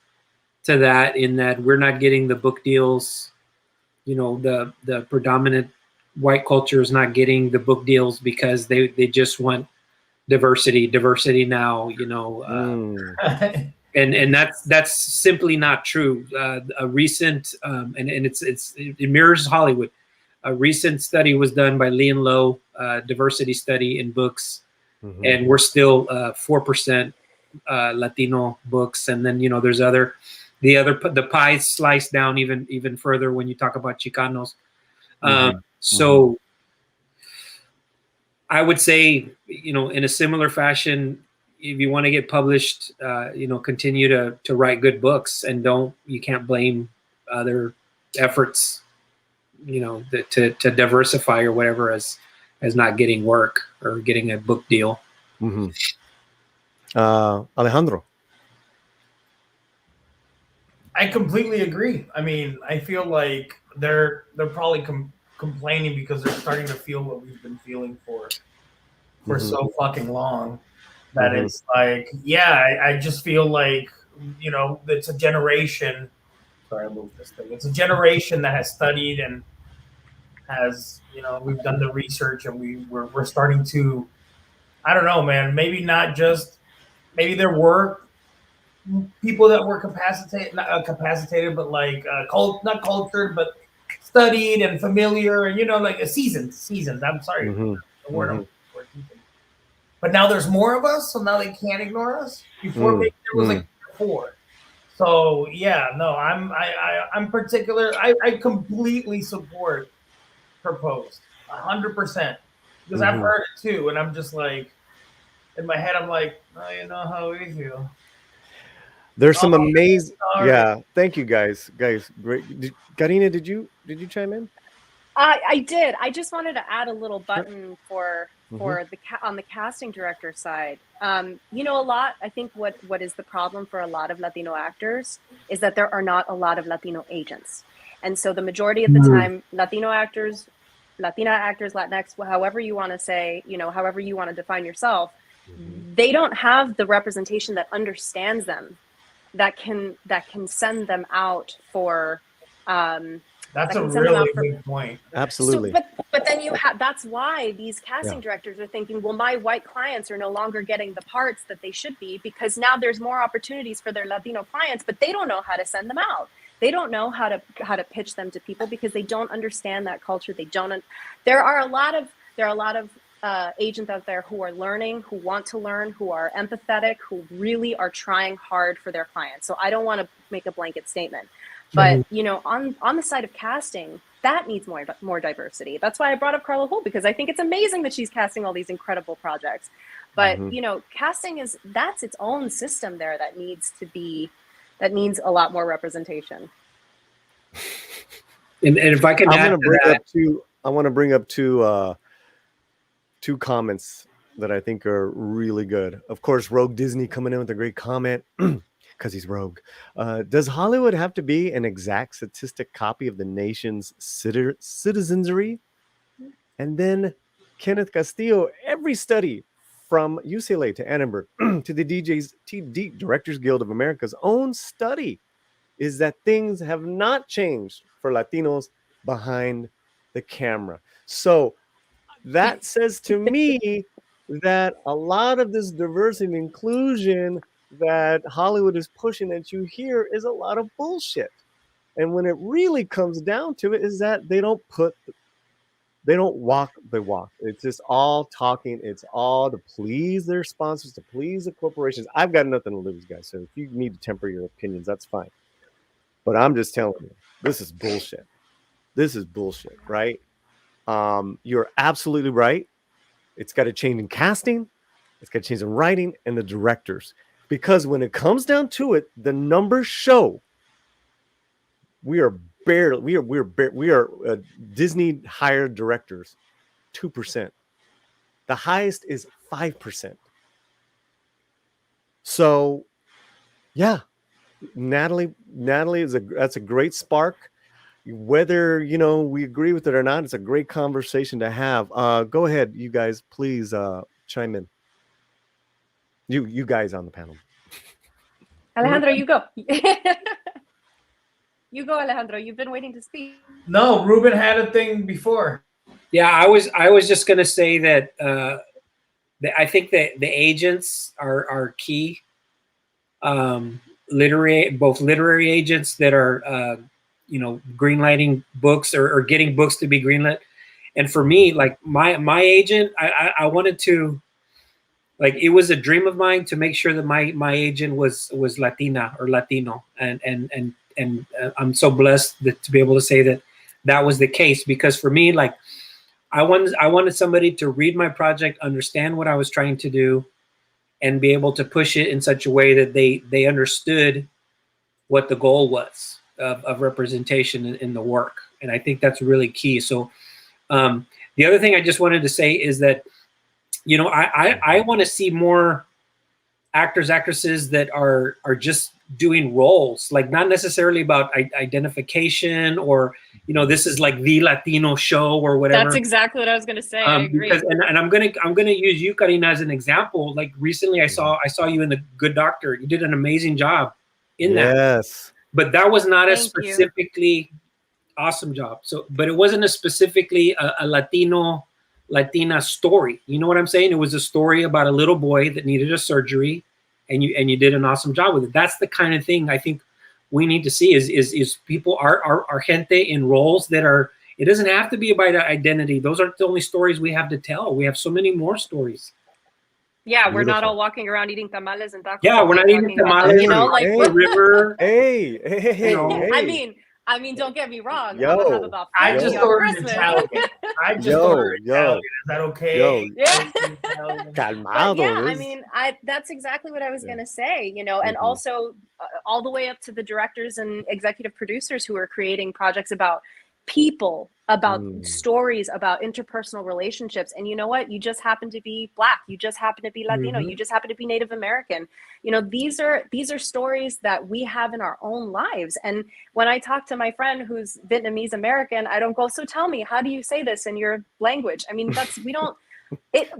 to that, in that we're not getting the book deals. The predominant white culture is not getting the book deals because they just want diversity now. And that's simply not true. A recent and it mirrors Hollywood. A recent study was done by Lee and Low, diversity study in books, and we're still 4% Latino books. And then there's the pie sliced down even further when you talk about Chicanos. So I would say in a similar fashion, if you want to get published, continue to write good books, and you can't blame other efforts, to diversify or whatever as not getting work or getting a book deal. Alejandro. I completely agree. I mean, I feel like they're probably complaining because they're starting to feel what we've been feeling for so fucking long. That it's like, I just feel like, it's a generation. Sorry, I moved this thing. It's a generation that has studied and has, we've done the research, and we're starting to I don't know, man. Maybe there were people that were not capacitated, but like not cultured, but studied and familiar, and like a seasoned. I'm sorry, Mhm. the word Mhm. I'm keeping. But now there's more of us, so now they can't ignore us. Before maybe there was like 4. So yeah, no, I'm particular. I completely support proposed 100% because I've heard it too, and I'm just like in my head, I'm like, oh, you know how we feel. There's some Oh, amazing. sorry. Yeah, thank you guys. Great. Karina, did you chime in? I did. I just wanted to add a little Sure. button for Mhm. on the casting director side. I think what is the problem for a lot of Latino actors is that there are not a lot of Latino agents. And so the majority of the time, Latino actors, Latina actors, Latinx, however you want to say, however you want to define yourself, they don't have the representation that understands them, that can send them out for That's that a can send them out really for. good point. So, Absolutely. but then that's why these casting Yeah. directors are thinking, well, my white clients are no longer getting the parts that they should be because now there's more opportunities for their Latino clients, but they don't know how to send them out. They don't know how to pitch them to people because they don't understand that culture. They don't. There are a lot of agents out there who are learning, who want to learn, who are empathetic, who really are trying hard for their clients. So I don't want to make a blanket statement, but on the side of casting, that needs more diversity. That's why I brought up Carla Holt, because I think it's amazing that she's casting all these incredible projects. But casting that's its own system there that needs a lot more representation. And if I can I add want to bring up two comments that I think are really good. Of course, Rogue Disney coming in with a great comment because he's rogue. Does Hollywood have to be an exact statistic copy of the nation's citizenry? And then Kenneth Castillo, every study from UCLA to Annenberg to the Directors Guild of America's own study is that things have not changed for Latinos behind the camera. So that says to me that a lot of this diversity and inclusion that Hollywood is pushing that you hear is a lot of bullshit. And when it really comes down to it, is that they don't walk the walk. It's just all talking. It's all to please their sponsors, to please the corporations. I've got nothing to lose, guys. So if you need to temper your opinions, that's fine. But I'm just telling you, this is bullshit. This is bullshit, right? You're absolutely right. It's got to change in casting. It's got to change in writing and the directors. Because when it comes down to it, the numbers show we are Disney hired directors 2%. The highest is 5%. So, yeah, Natalie that's a great spark. Whether we agree with it or not, it's a great conversation to have. Go ahead, you guys, please chime in. You guys on the panel. Alejandro, you go. You go, Alejandro. You've been waiting to speak. No, Ruben had a thing before. Yeah, I was just gonna say that I think that the agents are key. Both literary agents that are greenlighting books or getting books to be greenlit. And for me, like my agent, I wanted to, like, it was a dream of mine to make sure that my agent was Latina or Latino, and I'm so blessed to be able to say that was the case, because for me, like, I wanted somebody to read my project, understand what I was trying to do, and be able to push it in such a way that they understood what the goal was of representation in the work. And I think that's really key. So the other thing I just wanted to say is that, I want to see more actors, actresses that are just doing roles, like not necessarily about identification or, this is like the Latino show or whatever. That's exactly what I was going to say. I agree. Because, and I'm gonna use you, Karina, as an example. Like recently, I saw you in The Good Doctor. You did an amazing job in that. Yes, but that was not a Thank you. specifically awesome job. So, but it wasn't a specifically a Latino Latina story. You know what I'm saying? It was a story about a little boy that needed a surgery, and you did an awesome job with it. That's the kind of thing I think we need to see is people are gente in roles that are. It doesn't have to be about identity. Those aren't the only stories we have to tell. We have so many more stories. Yeah, we're not Beautiful. all walking around eating tamales and tacos. Yeah, all we're day not eating talking about tamales. that, you know, like the river. Hey, You know, hey. I mean, don't get me wrong. Yo, I'm gonna have about I 50 just on ordered Christmas. Italian. I just Yo, ordered yo. Italian. Is that okay? Yo. Yeah. Italian. But Calmado. yeah, I this- mean, that's exactly what I was Yeah. going to say, you know, and Mhm. also all the way up to the directors and executive producers who are creating projects about people, about stories, about interpersonal relationships. And you know what? You just happen to be Black. You just happen to be Latino. You just happen to be Native American. You know, these are stories that we have in our own lives. And when I talk to my friend who's Vietnamese American, I don't go, so tell me, how do you say this in your language? I mean, we don't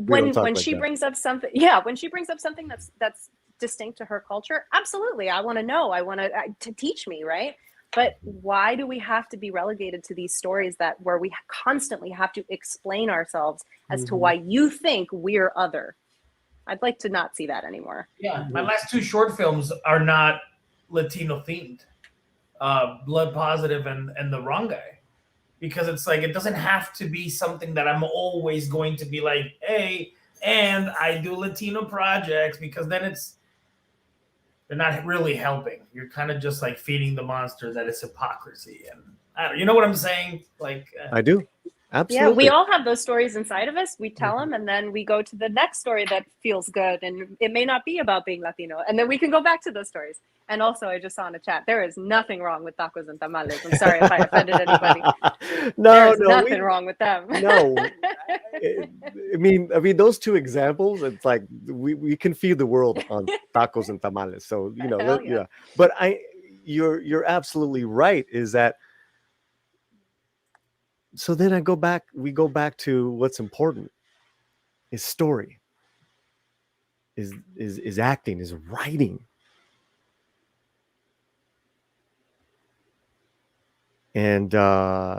when like she that. brings up something, when she brings up something that's distinct to her culture, absolutely, I want to know. I want to teach me, right? But why do we have to be relegated to these stories where we constantly have to explain ourselves as to why you think we're other? I'd like to not see that anymore. Yeah, my last two short films are not Latino themed, Blood Positive and The Wrong Guy, because it's like it doesn't have to be something that I'm always going to be like, hey, and I do Latino projects, because then they're not really helping. You're kind of just like feeding the monster that is hypocrisy, and I don't, you know what I'm saying? Like I do. Absolutely. Yeah, we all have those stories inside of us. We tell them, and then we go to the next story that feels good, and it may not be about being Latino, and then we can go back to those stories. And also, I just saw in the chat, there is nothing wrong with tacos and tamales. I'm sorry if I offended anybody. There's nothing wrong with them. No. I mean, those two examples, it's like we can feed the world on tacos and tamales. So, you know, Hell yeah. But you're absolutely right, is that so then we go back to what's important is story, is acting, is writing. And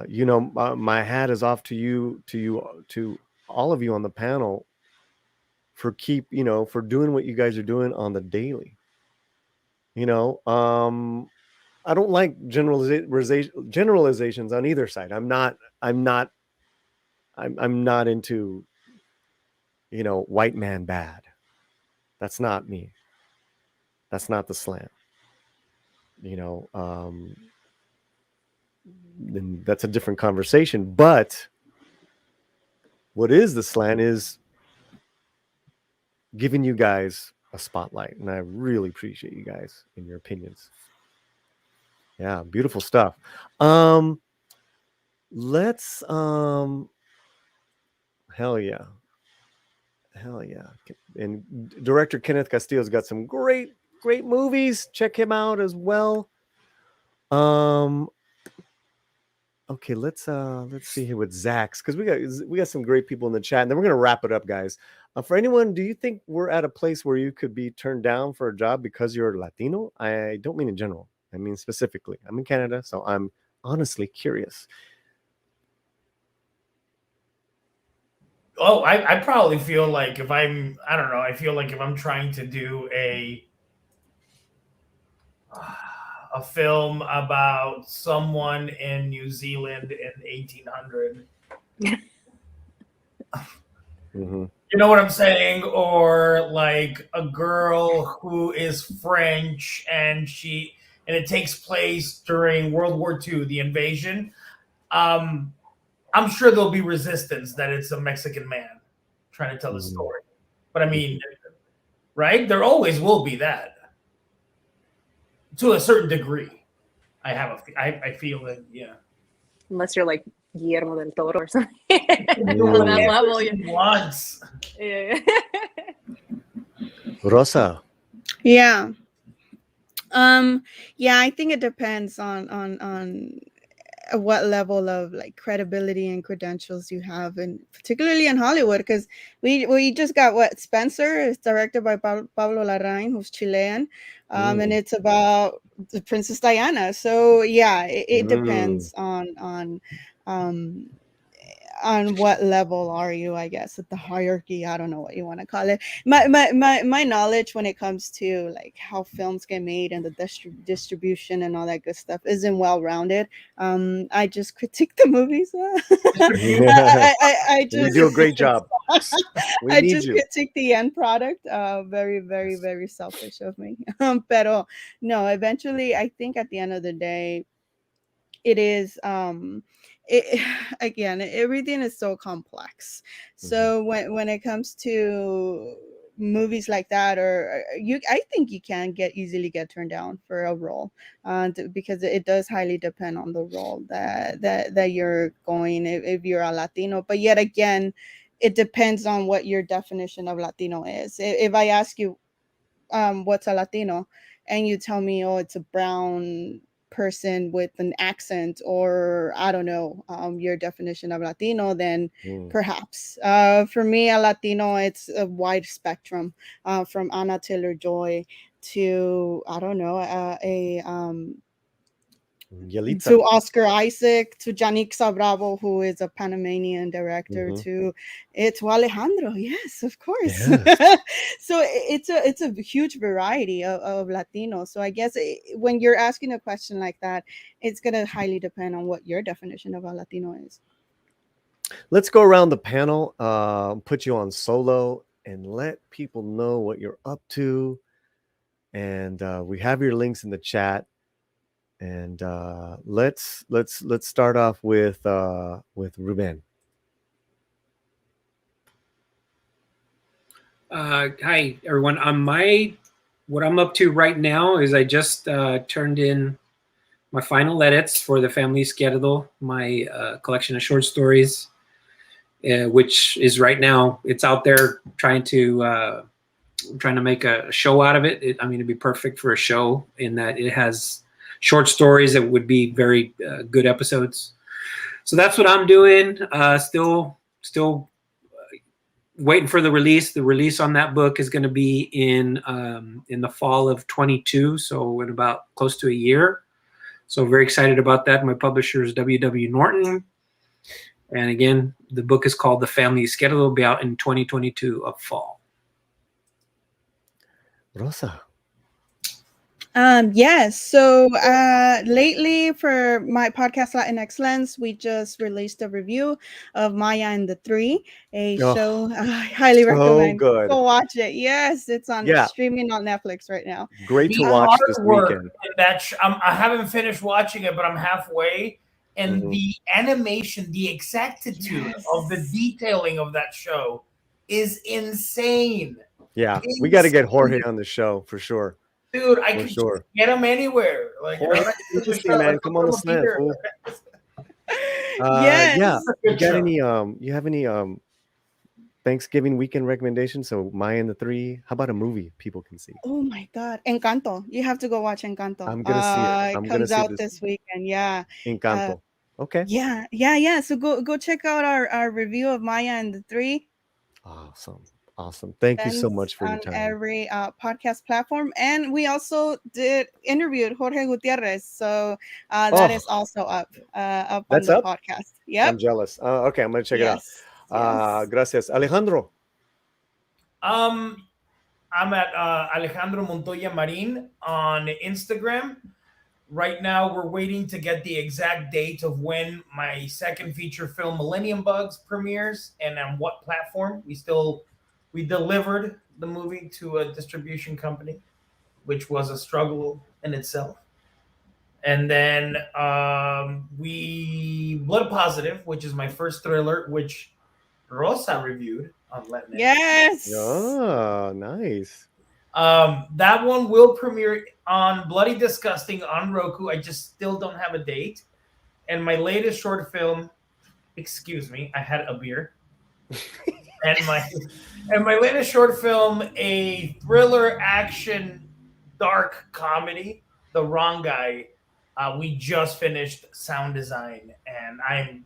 you know, my hat is off to all of you on the panel for for doing what you guys are doing on the daily. You know, I don't like generalizations on either side. I'm not into, you know, white man bad. That's not me. That's not the slant. You know, then that's a different conversation. But what is the slant is giving you guys a spotlight, and I really appreciate you guys and your opinions. Yeah, beautiful stuff. Let's hell yeah. And director Kenneth Castillo's got some great movies. Check him out as well. Okay, let's see here with Zach's, because we got some great people in the chat, and then we're gonna wrap it up, guys. For anyone, do you think we're at a place where you could be turned down for a job because you're Latino? I don't mean in general. I mean specifically. I'm in Canada, so I'm honestly curious. Oh, I probably feel like if I feel like if I'm trying to do a film about someone in New Zealand in 1800. Mm-hmm. You know what I'm saying? Or like a girl who is French and it takes place during World War II, the invasion. I'm sure there'll be resistance that it's a Mexican man trying to tell the story. But I mean, right? There always will be that. To a certain degree. I feel it, yeah. Unless you're like Guillermo del Toro or something. On that level, once. Yeah. Rosa. Yeah. Yeah, I think it depends on what level of like credibility and credentials you have, and particularly in Hollywood, because we just got Spencer. It's directed by Pablo Larraín, who's Chilean, and it's about the Princess Diana. So yeah, it depends on on what level are you, I guess, at the hierarchy. I don't know what you want to call it. My knowledge when it comes to like how films get made and the distribution and all that good stuff isn't well rounded. I just critique the movies. I You just do a great job. We I need just you. critique the end product. Very, very, very selfish of me. Pero no, eventually, I think at the end of the day, it is it again, everything is so complex. So when it comes to movies like that, or you, I think you can easily get turned down for a role, because it does highly depend on the role that you're going, if you're a Latino. But yet again, it depends on what your definition of Latino is. If I ask you, what's a Latino, and you tell me, oh, it's a brown person with an accent, or I don't know, your definition of Latino, then perhaps. For me, a Latino, it's a wide spectrum, from Anna Taylor-Joy to, I don't know, Yalitza. to Oscar Isaac, to Janica Bravo, who is a Panamanian director, to Alejandro. Yes, of course. Yes. So it's a huge variety of Latinos. So I guess when you're asking a question like that, it's gonna highly depend on what your definition of a Latino is. Let's go around the panel, put you on solo, and let people know what you're up to. And we have your links in the chat. And let's start off with Ruben. Hi everyone. What I'm up to right now is I just turned in my final edits for the Family Izquierdo, my collection of short stories, which is right now, it's out there, trying to make a show out of it. I mean, it'd be perfect for a show in that it has short stories that would be very good episodes. So that's what I'm doing. Still waiting for the release. The release on that book is going to be in the fall of 22, so in about close to a year. So very excited about that. My publisher is W.W. Norton. And again, the book is called The Family Izquierdo. It'll be out in 2022 of fall. Rosa. Yes. So lately for my podcast Latinx Lens, we just released a review of Maya and the Three, a show I highly recommend. Good. Go watch it. Yes, it's on streaming on Netflix right now. Great to watch this weekend. I haven't finished watching it, but I'm halfway. And the animation, the exactitude of the detailing of that show is insane. Yeah, we got to get Jorge on the show for sure. Dude, I can get him anywhere. Like, interesting, man. Come on the slant, fool. Yes. Yeah. You have any Thanksgiving weekend recommendations? So Maya and the Three. How about a movie people can see? Oh my God, Encanto! You have to go watch Encanto. I'm gonna see it. It comes out this weekend. Yeah. Encanto. Okay. Yeah. So go check out our review of Maya and the Three. Awesome. Thank you so much for your time. On every podcast platform. And we also interviewed Jorge Gutierrez. So that is also up on the podcast. Yeah. I'm jealous. Okay, I'm going to check it out. Gracias. Alejandro. I'm at Alejandro Montoya Marin on Instagram. Right now, we're waiting to get the exact date of when my second feature film, Millennium Bugs, premieres and on what platform. We delivered the movie to a distribution company, which was a struggle in itself. And then Blood Positive, which is my first thriller, which Rosa reviewed on Latinx. Yes. Oh, nice. That one will premiere on Bloody Disgusting on Roku. I just still don't have a date. And my latest short film, excuse me, I had a beer. And my latest short film, a thriller action dark comedy, The Wrong Guy. We just finished sound design, and I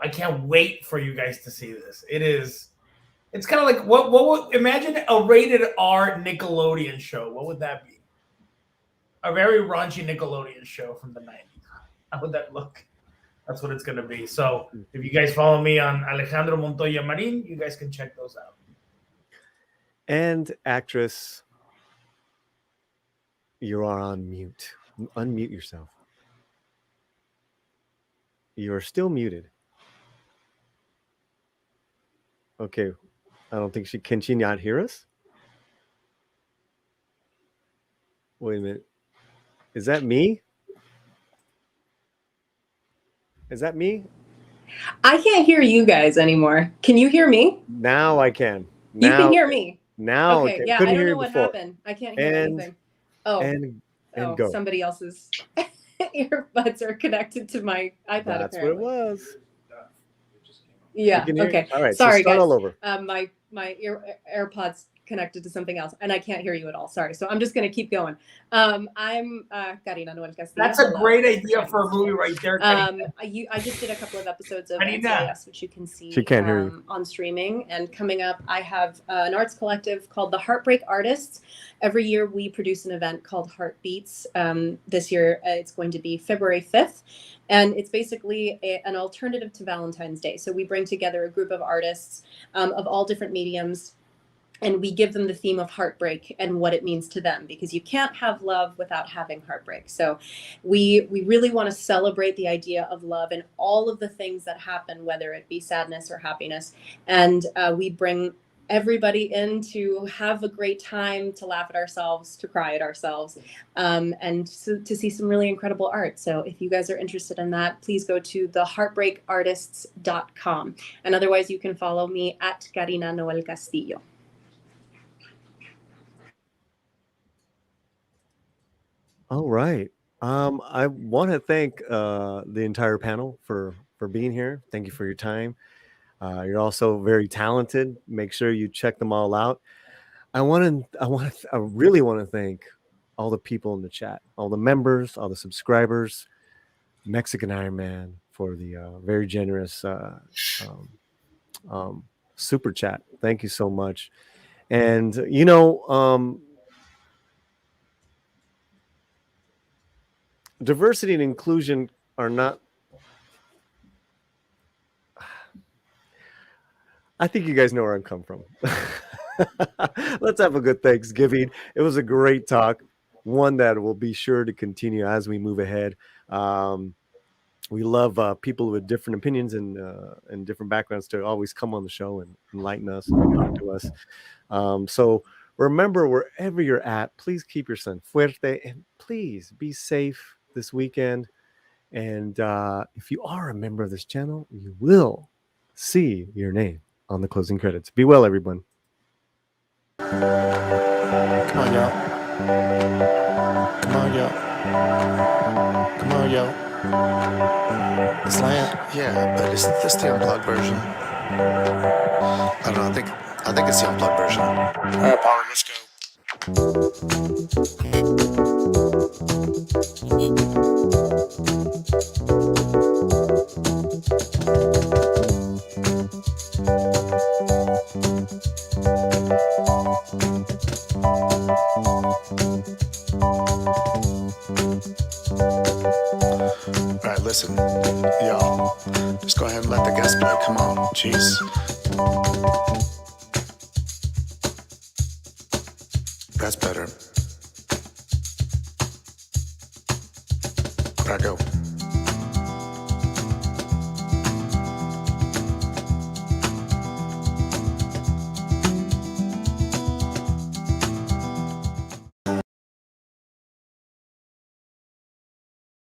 can't wait for you guys to see this. It's kind of like what would imagine a rated R Nickelodeon show. What would that be? A very raunchy Nickelodeon show from the 90s. How would that look? That's what it's going to be. So if you guys follow me on Alejandro Montoya Marin, you guys can check those out. And actress, you are on mute. Unmute yourself. You are still muted. Okay. I don't think can she not hear us? Wait a minute. Is that me? Is that me? I can't hear you guys anymore. Can you hear me? Now I can. You can hear me. Now okay. Yeah, couldn't I don't hear know what before. happened. I can't hear anything. Oh, and go. Somebody else's earbuds are connected to my iPad. That's apparently. what it was. Yeah. Okay. All right. Sorry, so start guys. all over. My AirPods connected to something else, and I can't hear you at all. Sorry. So I'm just gonna keep going. I'm Karina Noel Castillo. That's a great idea for a movie right there. I just did a couple of episodes of NCIS, which you can see she can't hear you. On streaming. And coming up, I have an arts collective called the Heartbreak Artists. Every year we produce an event called Heartbeats. This year it's going to be February 5th. And it's basically an alternative to Valentine's Day. So we bring together a group of artists of all different mediums, and we give them the theme of heartbreak and what it means to them, because you can't have love without having heartbreak. So we really want to celebrate the idea of love and all of the things that happen, whether it be sadness or happiness. And we bring everybody in to have a great time, to laugh at ourselves, to cry at ourselves, and to see some really incredible art. So if you guys are interested in that, please go to theheartbreakartists.com. And otherwise you can follow me at Karina Noel Castillo. All right. I want to thank the entire panel for being here. Thank you for your time. You're also very talented. Make sure you check them all out. I really want to thank all the people in the chat, all the members, all the subscribers, Mexican Iron Man for the very generous super chat. Thank you so much. And diversity and inclusion are not. I think you guys know where I'm come from. Let's have a good Thanksgiving. It was a great talk, one that will be sure to continue as we move ahead. We love people with different opinions and different backgrounds to always come on the show and enlighten us and talk to us. So remember, wherever you're at, please keep your son fuerte and please be safe this weekend. And if you are a member of this channel, you will see your name on the closing credits. Be well, everyone. Come on, y'all. Come on, y'all. Come on, y'all. It's land. Yeah, but is this the unplugged version? I don't know. I think it's the unplugged version. All right, Paulie, let's go. Alright, listen, y'all, just go ahead and let the guest play. Come on, jeez. That's better. Gotta go.